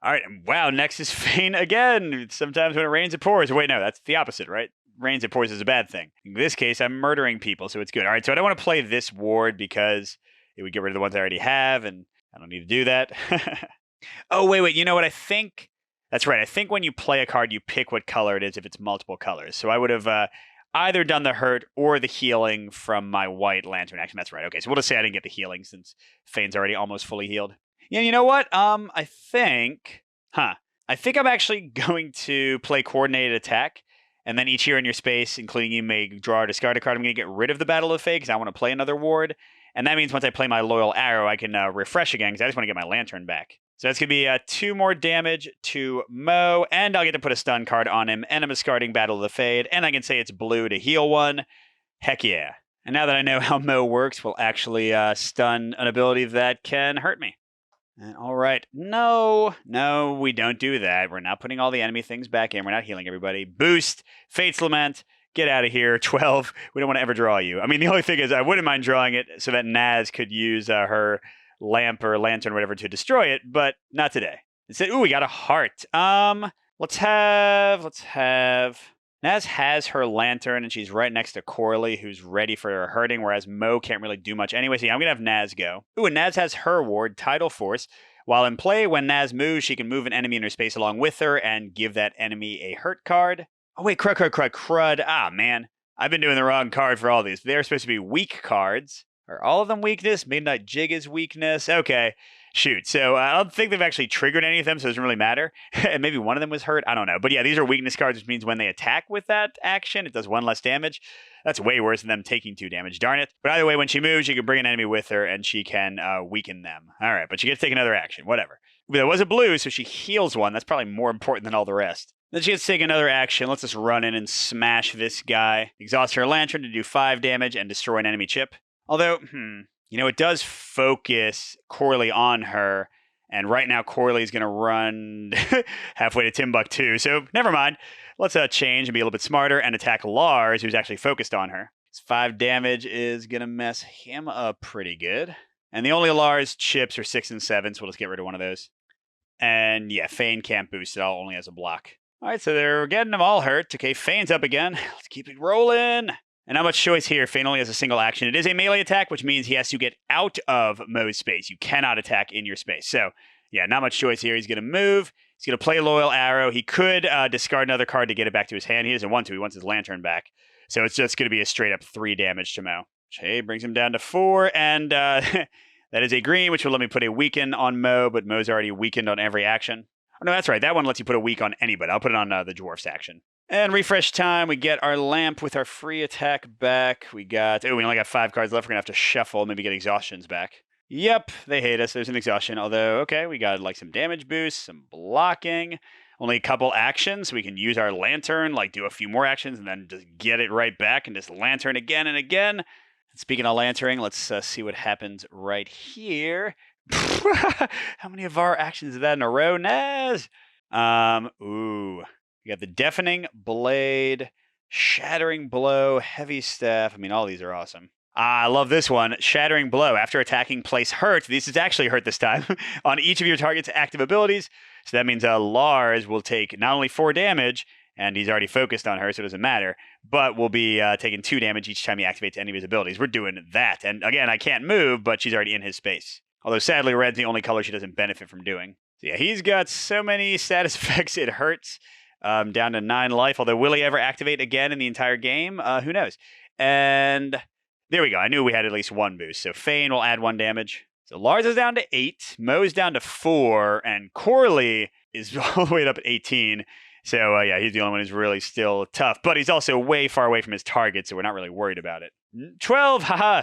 All right, and wow, next is Fane again. Sometimes when it rains, it pours. Wait, no, that's the opposite, right? Rains, it pours is a bad thing. In this case, I'm murdering people, so it's good. All right, so I don't want to play this ward because it would get rid of the ones I already have, and I don't need to do that. Oh, wait, you know what? I think that's right. I think when you play a card, you pick what color it is if it's multiple colors. So I would have either done the hurt or the healing from my white lantern action. That's right. Okay, so we'll just say I didn't get the healing since Fane's already almost fully healed. Yeah, you know what? I think I'm actually going to play coordinated attack. And then each hero in your space, including you, may draw or discard a card. I'm going to get rid of the Battle of Fate because I want to play another ward. And that means once I play my Loyal Arrow, I can refresh again because I just want to get my Lantern back. So that's going to be 2 more damage to Mo, and I'll get to put a stun card on him, and I'm discarding Battle of the Fade, and I can say it's blue to heal 1. Heck yeah. And now that I know how Mo works, we'll actually stun an ability that can hurt me. And all right. No, we don't do that. We're not putting all the enemy things back in. We're not healing everybody. Boost, Fate's Lament, get out of here. 12, we don't want to ever draw you. I mean, the only thing is I wouldn't mind drawing it so that Naz could use her lamp or lantern or whatever to destroy it, but not today. Instead, ooh, we got a heart. Let's have... Naz has her lantern, and she's right next to Corley, who's ready for her hurting, whereas Mo can't really do much anyway. So yeah, I'm going to have Naz go. Ooh, and Naz has her ward, Tidal Force. While in play, when Naz moves, she can move an enemy in her space along with her and give that enemy a hurt card. Oh, wait, crud. Ah, man. I've been doing the wrong card for all these. They're supposed to be weak cards. Are all of them weakness? Midnight Jig is weakness. Okay. Shoot. So I don't think they've actually triggered any of them, so it doesn't really matter. And maybe one of them was hurt. I don't know. But yeah, these are weakness cards, which means when they attack with that action, it does 1 less damage. That's way worse than them taking 2 damage. Darn it. But either way, when she moves, she can bring an enemy with her, and she can weaken them. All right, but she gets to take another action. Whatever. But there was a blue, so she heals 1. That's probably more important than all the rest. Then she gets to take another action. Let's just run in and smash this guy. Exhaust her lantern to do 5 damage and destroy an enemy chip. Although, you know, it does focus Corley on her, and right now Corley's going to run halfway to Timbuktu, so never mind. Let's change and be a little bit smarter and attack Lars, who's actually focused on her. 5 damage is going to mess him up pretty good. And the only Lars chips are 6 and 7, so we'll just get rid of one of those. And yeah, Fane can't boost it all, only has a block. All right, so they're getting them all hurt. Okay, Fane's up again. Let's keep it rolling. And not much choice here. Fane only has a single action. It is a melee attack, which means he has to get out of Mo's space. You cannot attack in your space. So, yeah, not much choice here. He's going to move. He's going to play Loyal Arrow. He could discard another card to get it back to his hand. He doesn't want to. He wants his lantern back. So it's just going to be a straight-up 3 damage to Mo. Okay, brings him down to 4. And that is a green, which will let me put a weaken on Mo, but Mo's already weakened on every action. Oh, no, that's right. That one lets you put a weak on anybody. I'll put it on the dwarf's action. And refresh time, we get our lamp with our free attack back. We only got 5 cards left. We're going to have to shuffle, maybe get exhaustions back. Yep, they hate us. There's an exhaustion. Although, okay, we got like some damage boosts, some blocking. Only a couple actions. We can use our lantern, like do a few more actions, and then just get it right back and just lantern again and again. And speaking of lanterning, let's see what happens right here. How many of our actions is that in a row, Naz? Ooh. You got the Deafening Blade, Shattering Blow, Heavy Staff. I mean, all these are awesome. I love this one. Shattering Blow. After attacking, place hurt. This is actually hurt this time. On each of your target's active abilities. So that means Lars will take not only 4 damage, and he's already focused on her, so it doesn't matter, but will be taking 2 damage each time he activates any of his abilities. We're doing that. And again, I can't move, but she's already in his space. Although sadly, red's the only color she doesn't benefit from doing. So yeah, he's got so many status effects, it hurts. Down to 9 life. Although, will he ever activate again in the entire game? Who knows? And there we go. I knew we had at least one boost. So Fane will add 1 damage. So Lars is down to 8. Mo's down to 4. And Corley is all the way up at 18. So, yeah, he's the only one who's really still tough. But he's also way far away from his target, so we're not really worried about it. 12, haha.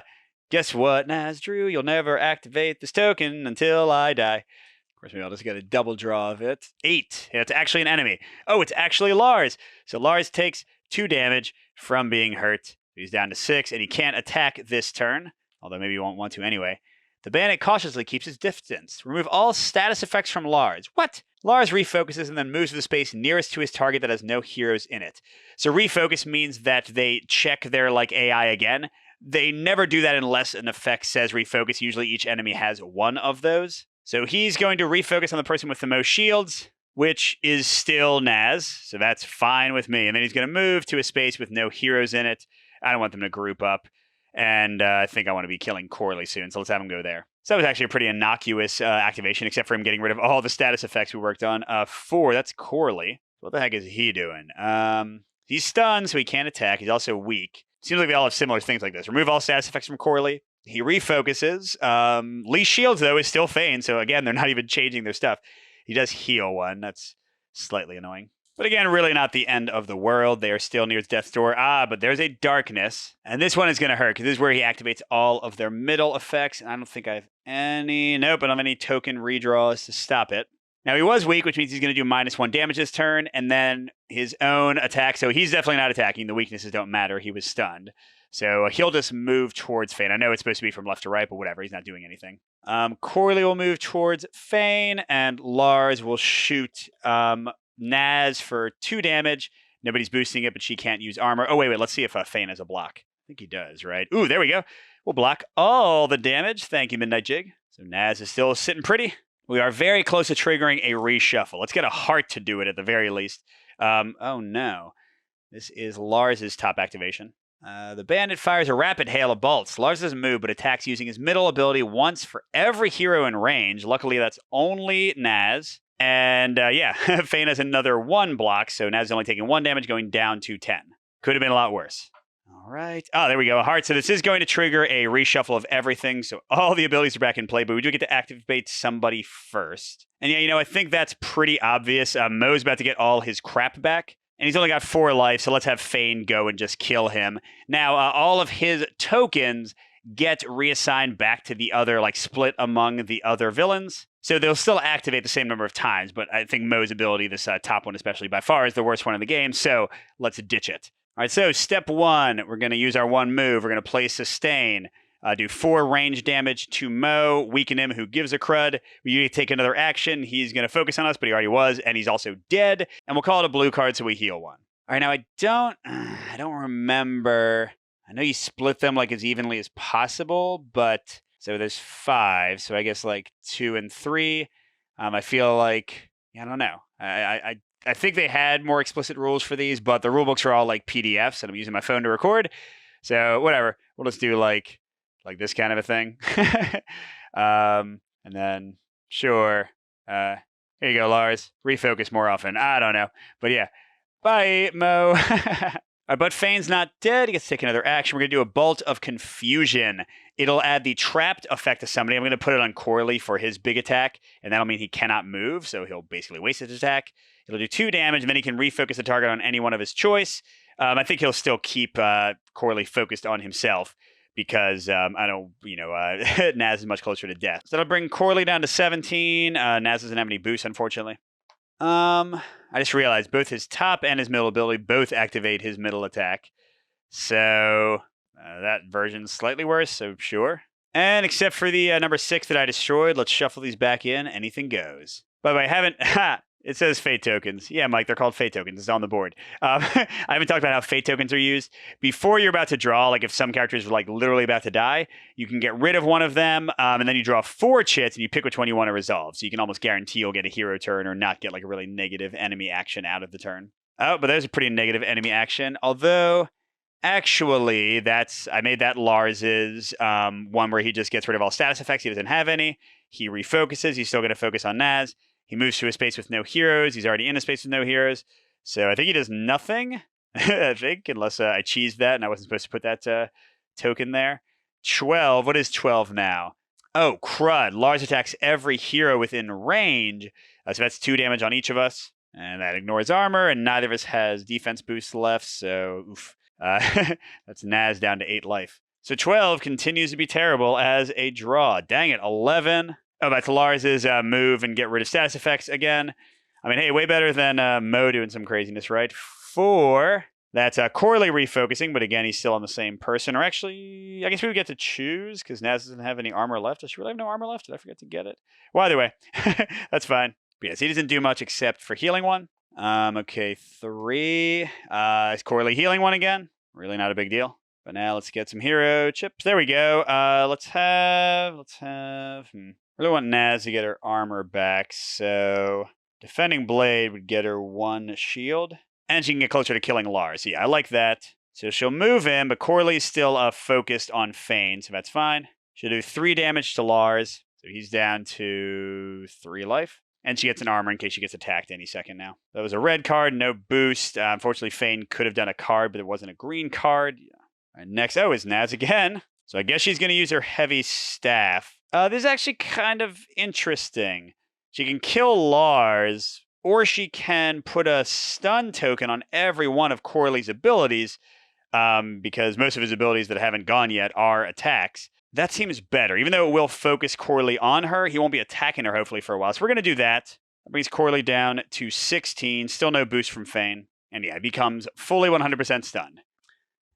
Guess what, Nazdrew? You'll never activate this token until I die. Of course, maybe I'll just get a double draw of it. 8. Yeah, it's actually an enemy. Oh, it's actually Lars. So Lars takes 2 damage from being hurt. He's down to 6, and he can't attack this turn, although maybe he won't want to anyway. The bandit cautiously keeps his distance. Remove all status effects from Lars. What? Lars refocuses and then moves to the space nearest to his target that has no heroes in it. So refocus means that they check their AI again. They never do that unless an effect says refocus. Usually each enemy has 1 of those. So he's going to refocus on the person with the most shields, which is still Naz. So that's fine with me. And then he's going to move to a space with no heroes in it. I don't want them to group up. And I think I want to be killing Corley soon, so let's have him go there. So that was actually a pretty innocuous activation, except for him getting rid of all the status effects we worked on. 4, that's Corley. What the heck is he doing? He's stunned, so he can't attack. He's also weak. Seems like we all have similar things like this. Remove all status effects from Corley. He refocuses. Lee's shields, though, is still Fane, so again, they're not even changing their stuff. He does heal 1. That's slightly annoying. But again, really not the end of the world. They are still near death's door. But there's a darkness. And this one is going to hurt, because this is where he activates all of their middle effects. And I don't think I have any... Nope, I don't have any token redraws to stop it. Now, he was weak, which means he's going to do -1 damage this turn, and then his own attack. So he's definitely not attacking. The weaknesses don't matter. He was stunned. So he'll just move towards Fane. I know it's supposed to be from left to right, but whatever. He's not doing anything. Corley will move towards Fane, and Lars will shoot... Naz for 2 damage. Nobody's boosting it, but she can't use armor. Oh, wait. Let's see if Fane has a block. I think he does, right? Ooh, there we go. We'll block all the damage. Thank you, Midnight Jig. So Naz is still sitting pretty. We are very close to triggering a reshuffle. Let's get a heart to do it at the very least. Oh, no. This is Lars's top activation. The bandit fires a rapid hail of bolts. Lars doesn't move, but attacks using his middle ability once for every hero in range. Luckily, that's only Naz. And yeah, Fane has another 1 block, so Naz is only taking 1 damage, going down to 10. Could have been a lot worse. All right. Oh, there we go. A heart. So this is going to trigger a reshuffle of everything, so all the abilities are back in play, but we do get to activate somebody first. And yeah, I think that's pretty obvious. Mo's about to get all his crap back, and he's only got 4 life, so let's have Fane go and just kill him. Now, all of his tokens get reassigned back to the other, split among the other villains. So they'll still activate the same number of times, but I think Mo's ability, this top one especially by far, is the worst one in the game, so let's ditch it. All right, so step 1, we're going to use our 1 move. We're going to play Sustain, do 4 range damage to Mo, weaken him, who gives a crud. We take another action. He's going to focus on us, but he already was, and he's also dead, and we'll call it a blue card, so we heal 1. All right, now I don't remember. I know you split them as evenly as possible, but... So there's 5, so I guess 2 and 3. I feel I don't know. I think they had more explicit rules for these, but the rule books are all PDFs, and I'm using my phone to record. So whatever. We'll just do like this kind of a thing. And then, sure. Here you go, Lars. Refocus more often. I don't know. But yeah. Bye, Mo. But Fane's not dead. He gets to take another action. We're going to do a Bolt of Confusion. It'll add the trapped effect to somebody. I'm going to put it on Corley for his big attack, and that'll mean he cannot move, so he'll basically waste his attack. It'll do 2 damage, and then he can refocus the target on any one of his choice. I think he'll still keep Corley focused on himself, because I don't, Naz is much closer to death. So that'll bring Corley down to 17. Naz doesn't have any boosts, unfortunately. I just realized both his top and his middle ability both activate his middle attack. So that version's slightly worse, so sure. And except for the number 6 that I destroyed, let's shuffle these back in. Anything goes. By the way, I haven't... It says fate tokens. Yeah, Mike, they're called fate tokens. It's on the board. I haven't talked about how fate tokens are used. Before you're about to draw, if some characters are literally about to die, you can get rid of one of them, and then you draw 4 chits, and you pick which one you want to resolve. So you can almost guarantee you'll get a hero turn or not get a really negative enemy action out of the turn. Oh, but there's a pretty negative enemy action. Although, actually, I made that Lars's one where he just gets rid of all status effects. He doesn't have any. He refocuses. He's still going to focus on Naz. He moves to a space with no heroes. He's already in a space with no heroes. So I think he does nothing, I think, unless I cheesed that and I wasn't supposed to put that token there. 12. What is 12 now? Oh, crud. Lars attacks every hero within range. So that's 2 damage on each of us. And that ignores armor, and neither of us has defense boost left, so oof. That's Naz down to 8 life. So 12 continues to be terrible as a draw. Dang it, 11. Oh, that's Lars's move and get rid of status effects again. I mean, hey, way better than Mo doing some craziness, right? 4. That's Corley refocusing, but again, he's still on the same person. Or actually, I guess we would get to choose, because Naz doesn't have any armor left. Does she really have no armor left? Did I forget to get it? Well, either way, that's fine. But yes, he doesn't do much except for healing 1. Okay, 3. Is Corley healing 1 again? Really not a big deal. But now let's get some hero chips. There we go. Let's have. Really want Naz to get her armor back, so defending blade would get her 1 shield. And she can get closer to killing Lars. Yeah, I like that. So she'll move in, but Corley's still focused on Fane, so that's fine. She'll do 3 damage to Lars, so he's down to 3 life. And she gets an armor in case she gets attacked any second now. That was a red card, no boost. Unfortunately, Fane could have done a card, but it wasn't a green card. All right, next, is Naz again. So I guess she's going to use her heavy staff. This is actually kind of interesting. She can kill Lars, or she can put a stun token on every one of Corley's abilities, because most of his abilities that haven't gone yet are attacks. That seems better. Even though it will focus Corley on her, he won't be attacking her, hopefully, for a while. So we're going to do that. That brings Corley down to 16. Still no boost from Fane. And yeah, becomes fully 100% stunned.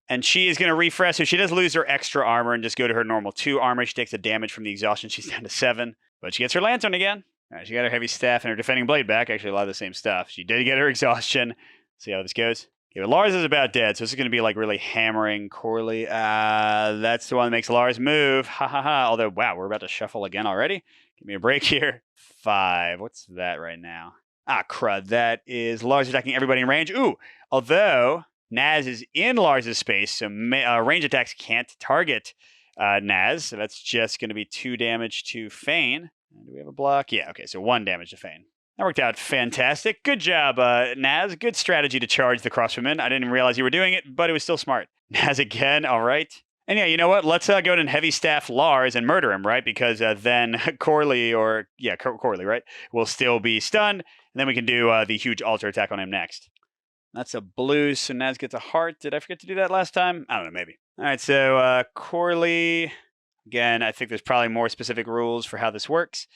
And she is going to refresh, so she does lose her extra armor and just go to her normal 2 armor. She takes the damage from the exhaustion. She's down to 7. But she gets her lantern again. All right, she got her heavy staff and her defending blade back. Actually, a lot of the same stuff. She did get her exhaustion. See how this goes. Okay, but Lars is about dead, so this is going to be like really hammering Corley. That's the one that makes Lars move. Ha ha ha. Although, wow, we're about to shuffle again already. Give me a break here. 5. What's that right now? Ah, crud. That is Lars attacking everybody in range. Ooh, although Naz is in Lars's space, so range attacks can't target Naz. So that's just going to be 2 damage to Fane. Do we have a block? Yeah, okay, so 1 damage to Fane. That worked out fantastic. Good job, Naz. Good strategy to charge the crossbowmen. I didn't even realize you were doing it, but it was still smart. Naz again, all right. And yeah, you know what? Let's go and heavy staff Lars and murder him, right? Because then Corley, Corley, right, will still be stunned. And then we can do the huge altar attack on him next. That's a blue, so Naz gets a heart. Did I forget to do that last time? I don't know, maybe. All right, so Corley, again, I think there's probably more specific rules for how this works.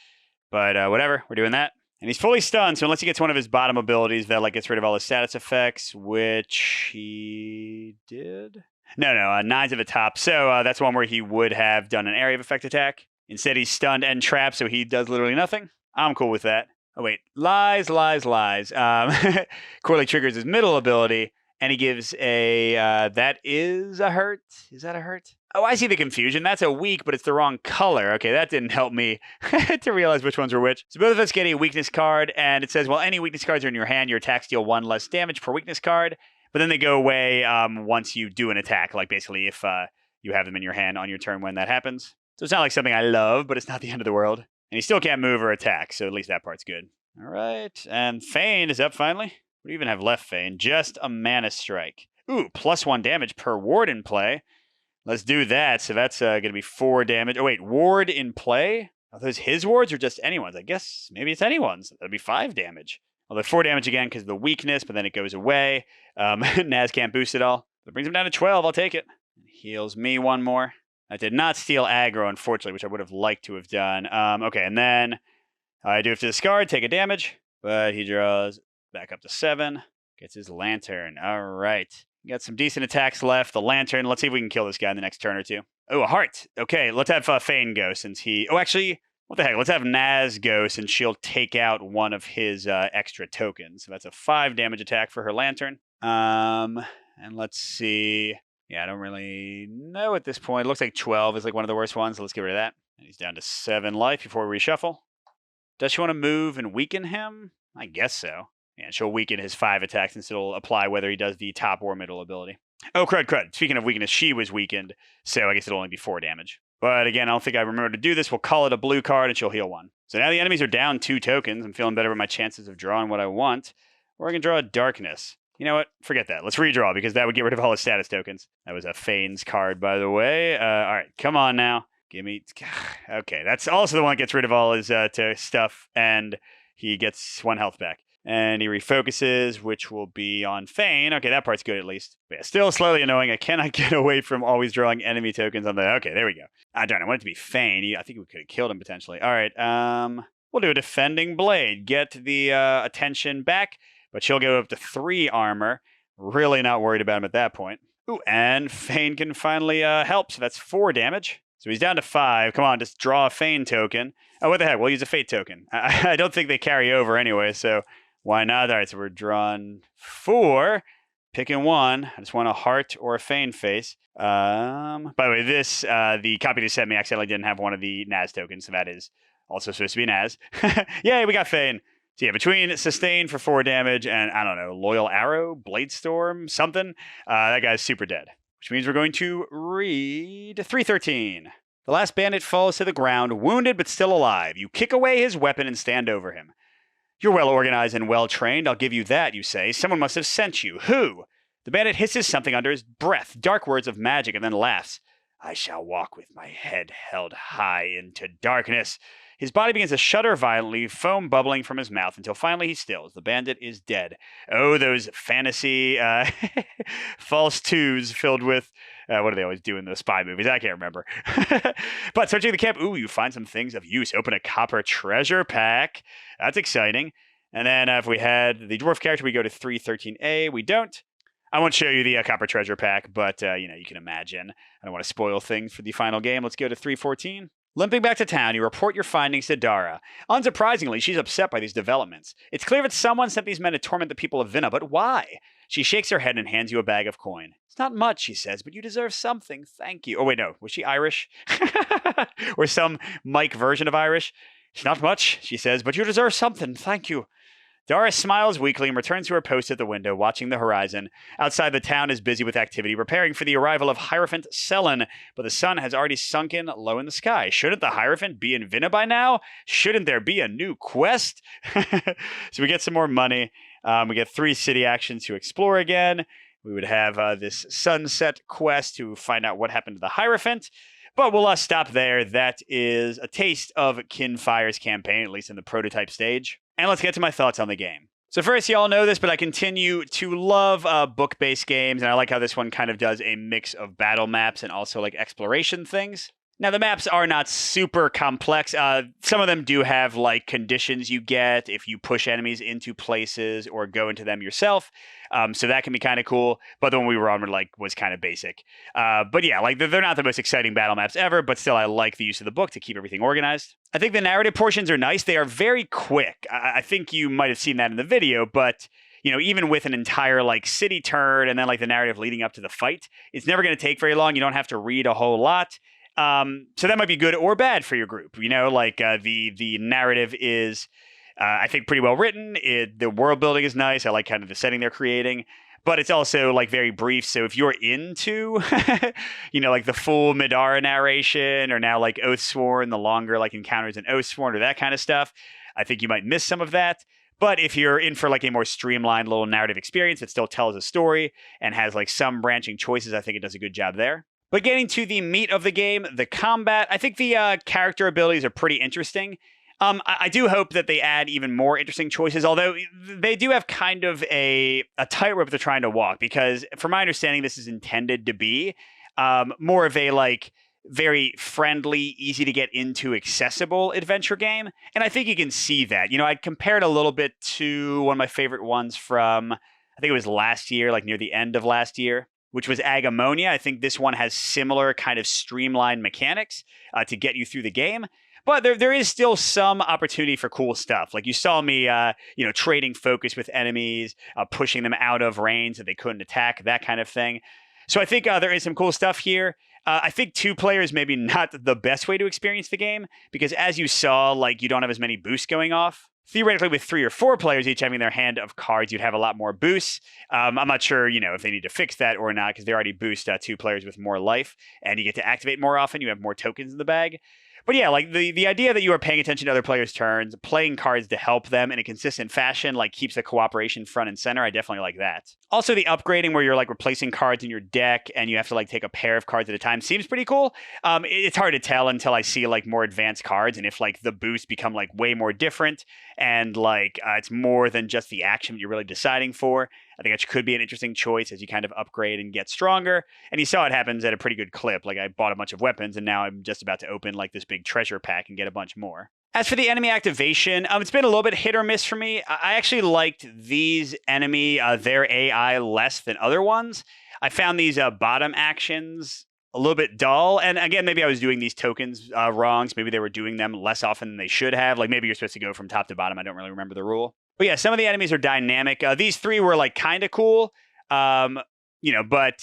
But whatever, we're doing that. And he's fully stunned, so unless he gets one of his bottom abilities that gets rid of all his status effects, which he did. No, 9's at the top. So that's one where he would have done an area of effect attack. Instead, he's stunned and trapped, so he does literally nothing. I'm cool with that. Oh, wait. Lies. Corley triggers his middle ability, and he gives a, that is a hurt. Is that a hurt? Oh, I see the confusion. That's a weak, but it's the wrong color. Okay, that didn't help me to realize which ones were which. So both of us get a weakness card, and it says, well, any weakness cards are in your hand, your attacks deal 1 less damage per weakness card, but then they go away once you do an attack, like basically if you have them in your hand on your turn when that happens. So it's not like something I love, but it's not the end of the world. And he still can't move or attack, so at least that part's good. All right, and Fane is up finally. What do you even have left, Fane? Just a mana strike. Ooh, +1 damage per ward in play. Let's do that. So that's going to be 4 damage. Oh, wait, ward in play? Are those his wards or just anyone's? I guess maybe it's anyone's. That'd be 5 damage. Although 4 damage again because of the weakness, but then it goes away. Naz can't boost it all. That brings him down to 12. I'll take it. Heals me 1 more. I did not steal aggro, unfortunately, which I would have liked to have done. Okay, and then I do have to discard, take a damage, but he draws back up to 7. Gets his lantern. All right. Got some decent attacks left. The lantern. Let's see if we can kill this guy in the next turn or 2. Oh, a heart. Okay, let's have Fane go since he... Oh, actually, what the heck? Let's have Naz go since she'll take out one of his extra tokens. So that's a 5 damage attack for her lantern. And let's see... Yeah, I don't really know at this point. It looks like 12 is one of the worst ones, so let's get rid of that. And he's down to 7 life before we reshuffle. Does she want to move and weaken him? I guess so. Yeah, she'll weaken his 5 attacks and it'll apply whether he does the top or middle ability. Oh, crud. Speaking of weakness, she was weakened, so I guess it'll only be 4 damage. But again, I don't think I remember to do this. We'll call it a blue card and she'll heal 1. So now the enemies are down 2 tokens. I'm feeling better with my chances of drawing what I want. Or I can draw a darkness. You know what? Forget that. Let's redraw because that would get rid of all his status tokens. That was a Fane's card, by the way. All right, come on now. Give me... Okay, that's also the one that gets rid of all his stuff, and he gets 1 health back. And he refocuses, which will be on Fane. Okay, that part's good at least. But yeah, still slightly annoying. I cannot get away from always drawing enemy tokens on the... Okay, there we go. Darn, I want it to be Fane. I think we could have killed him potentially. All right, we'll do a Defending Blade. Get the attention back, but she'll go up to 3 armor. Really not worried about him at that point. Ooh, and Fane can finally help, so that's 4 damage. So he's down to 5. Come on, just draw a Fane token. Oh, what the heck? We'll use a Fate token. I don't think they carry over anyway, so... Why not? All right, so we're drawing 4, picking 1. I just want a heart or a Fane face. By the way, this, the copy just sent me accidentally didn't have one of the Naz tokens, so that is also supposed to be Naz. Yay, we got Fane. So yeah, between Sustain for 4 damage and, I don't know, Loyal Arrow, Blade Storm, something, that guy's super dead. Which means we're going to read 313. The last bandit falls to the ground, wounded but still alive. You kick away his weapon and stand over him. You're well organized and well trained, I'll give you that, you say. Someone must have sent you. Who? The bandit hisses something under his breath, dark words of magic, and then laughs. I shall walk with my head held high into darkness. His body begins to shudder violently, foam bubbling from his mouth, until finally he stills. The bandit is dead. Oh, those fantasy false twos filled with... what do they always do in the spy movies? I can't remember. But searching the camp, ooh, you find some things of use. Open a copper treasure pack. That's exciting. And then if we had the dwarf character, we go to 313A. We don't. I won't show you the copper treasure pack, but, you can imagine. I don't want to spoil things for the final game. Let's go to 314. Limping back to town, you report your findings to Dara. Unsurprisingly, she's upset by these developments. It's clear that someone sent these men to torment the people of Vinna, but why? She shakes her head and hands you a bag of coin. It's not much, she says, but you deserve something. Thank you. Oh, wait, no. Was she Irish? Or some Mike version of Irish? It's not much, she says, but you deserve something. Thank you. Dara smiles weakly and returns to her post at the window, watching the horizon. Outside, the town is busy with activity, preparing for the arrival of Hierophant Selen, but the sun has already sunken low in the sky. Shouldn't the Hierophant be in Vinna by now? Shouldn't there be a new quest? So we get some more money. We get 3 city actions to explore again. We would have this sunset quest to find out what happened to the Hierophant. But we'll stop there. That is a taste of Kinfire's campaign, at least in the prototype stage. And let's get to my thoughts on the game. So first, y'all know this, but I continue to love book-based games, and I like how this one kind of does a mix of battle maps and also like exploration things. Now, the maps are not super complex. Some of them do have like conditions you get if you push enemies into places or go into them yourself. So that can be kind of cool. But the one we were on was kind of basic. But yeah, like they're not the most exciting battle maps ever, but still I like the use of the book to keep everything organized. I think the narrative portions are nice. They are very quick. I think you might have seen that in the video, but even with an entire like city turn and then like the narrative leading up to the fight, it's never going to take very long. You don't have to read a whole lot. So that might be good or bad for your group. The narrative is, I think, pretty well written. The world building is nice. I like kind of the setting they're creating, but it's also like very brief. So if you're into, like the full Midara narration or now like Oathsworn, the longer like encounters in Oathsworn or that kind of stuff, I think you might miss some of that. But if you're in for like a more streamlined little narrative experience that still tells a story and has like some branching choices, I think it does a good job there. But getting to the meat of the game, the combat, I think the character abilities are pretty interesting. I do hope that they add even more interesting choices, although they do have kind of a tightrope they're trying to walk, because from my understanding, this is intended to be more of a like very friendly, easy to get into, accessible adventure game. And I think you can see that. I'd compare it a little bit to one of my favorite ones from, I think it was last year, like near the end of last year, which was Agamonia. I think this one has similar kind of streamlined mechanics to get you through the game. But there is still some opportunity for cool stuff. Like you saw me, trading focus with enemies, pushing them out of range that they couldn't attack, that kind of thing. So I think there is some cool stuff here. I think 2 players maybe not the best way to experience the game, because as you saw, like you don't have as many boosts going off. Theoretically, with 3 or 4 players each having their hand of cards, you'd have a lot more boosts. I'm not sure, if they need to fix that or not, because they already boost 2 players with more life, and you get to activate more often. You have more tokens in the bag. But yeah, like the idea that you are paying attention to other players' turns, playing cards to help them in a consistent fashion, like keeps the cooperation front and center. I definitely like that. Also, the upgrading where you're like replacing cards in your deck and you have to like take a pair of cards at a time seems pretty cool. It's hard to tell until I see like more advanced cards and if like the boosts become like way more different and like it's more than just the action you're really deciding for. I think that could be an interesting choice as you kind of upgrade and get stronger. And you saw it happens at a pretty good clip. Like I bought a bunch of weapons and now I'm just about to open like this big treasure pack and get a bunch more. As for the enemy activation, it's been a little bit hit or miss for me. I actually liked these enemy, their AI less than other ones. I found these bottom actions a little bit dull. And again, maybe I was doing these tokens wrong. So maybe they were doing them less often than they should have. Like maybe you're supposed to go from top to bottom. I don't really remember the rule. But yeah, some of the enemies are dynamic. These three were like kind of cool. But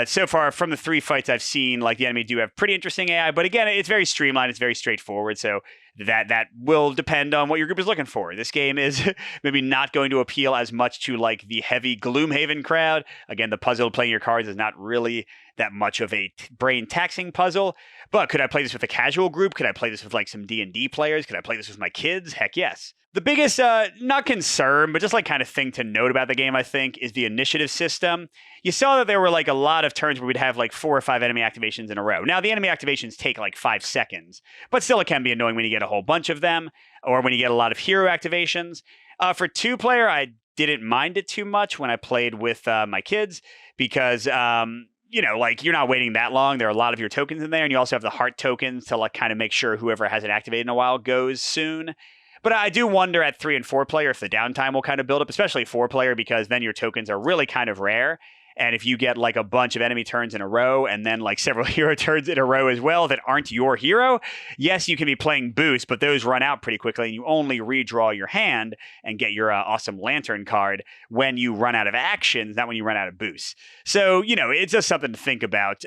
so far from the 3 fights I've seen, like the enemy do have pretty interesting AI. But again, it's very streamlined. It's very straightforward. So that will depend on what your group is looking for. This game is maybe not going to appeal as much to like the heavy Gloomhaven crowd. Again, the puzzle playing your cards is not really that much of a brain taxing puzzle. But could I play this with a casual group? Could I play this with like some D&D players? Could I play this with my kids? Heck yes. The biggest, not concern, but just like kind of thing to note about the game, I think, is the initiative system. You saw that there were like a lot of turns where we'd have like 4 or 5 enemy activations in a row. Now, the enemy activations take like 5 seconds, but still it can be annoying when you get a whole bunch of them or when you get a lot of hero activations. For 2-player, I didn't mind it too much when I played with my kids because, like you're not waiting that long. There are a lot of your tokens in there, and you also have the heart tokens to like kind of make sure whoever hasn't activated in a while goes soon. But I do wonder at 3 and 4-player if the downtime will kind of build up, especially 4-player, because then your tokens are really kind of rare. And if you get like a bunch of enemy turns in a row and then like several hero turns in a row as well that aren't your hero, yes, you can be playing boost, but those run out pretty quickly and you only redraw your hand and get your awesome lantern card when you run out of actions, not when you run out of boosts. So, it's just something to think about.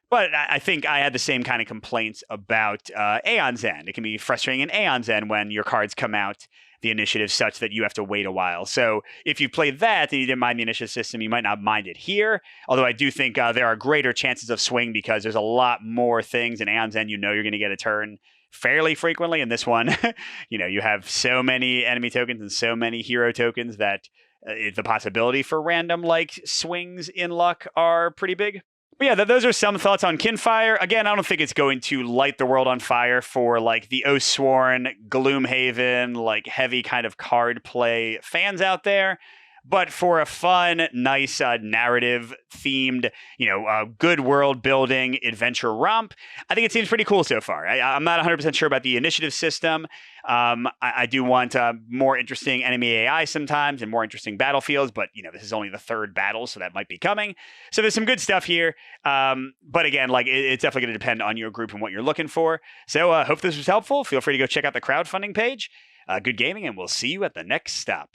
But I think I had the same kind of complaints about Aeon's End. It can be frustrating in Aeon's End when your cards come out, the initiative, such that you have to wait a while. So if you played that and you didn't mind the initiative system, you might not mind it here. Although I do think there are greater chances of swing because there's a lot more things in Aeon's End. You're going to get a turn fairly frequently. In this one, you have so many enemy tokens and so many hero tokens that the possibility for random like swings in luck are pretty big. But yeah, those are some thoughts on Kinfire. Again, I don't think it's going to light the world on fire for like the Oathsworn, Gloomhaven, like heavy kind of card play fans out there. But for a fun, nice narrative themed, good world building adventure romp, I think it seems pretty cool so far. I'm not 100% sure about the initiative system. I do want more interesting enemy AI sometimes and more interesting battlefields, but this is only the 3rd battle, so that might be coming. So there's some good stuff here. But again, like it's definitely going to depend on your group and what you're looking for. So hope this was helpful. Feel free to go check out the crowdfunding page. Good gaming, and we'll see you at the next stop.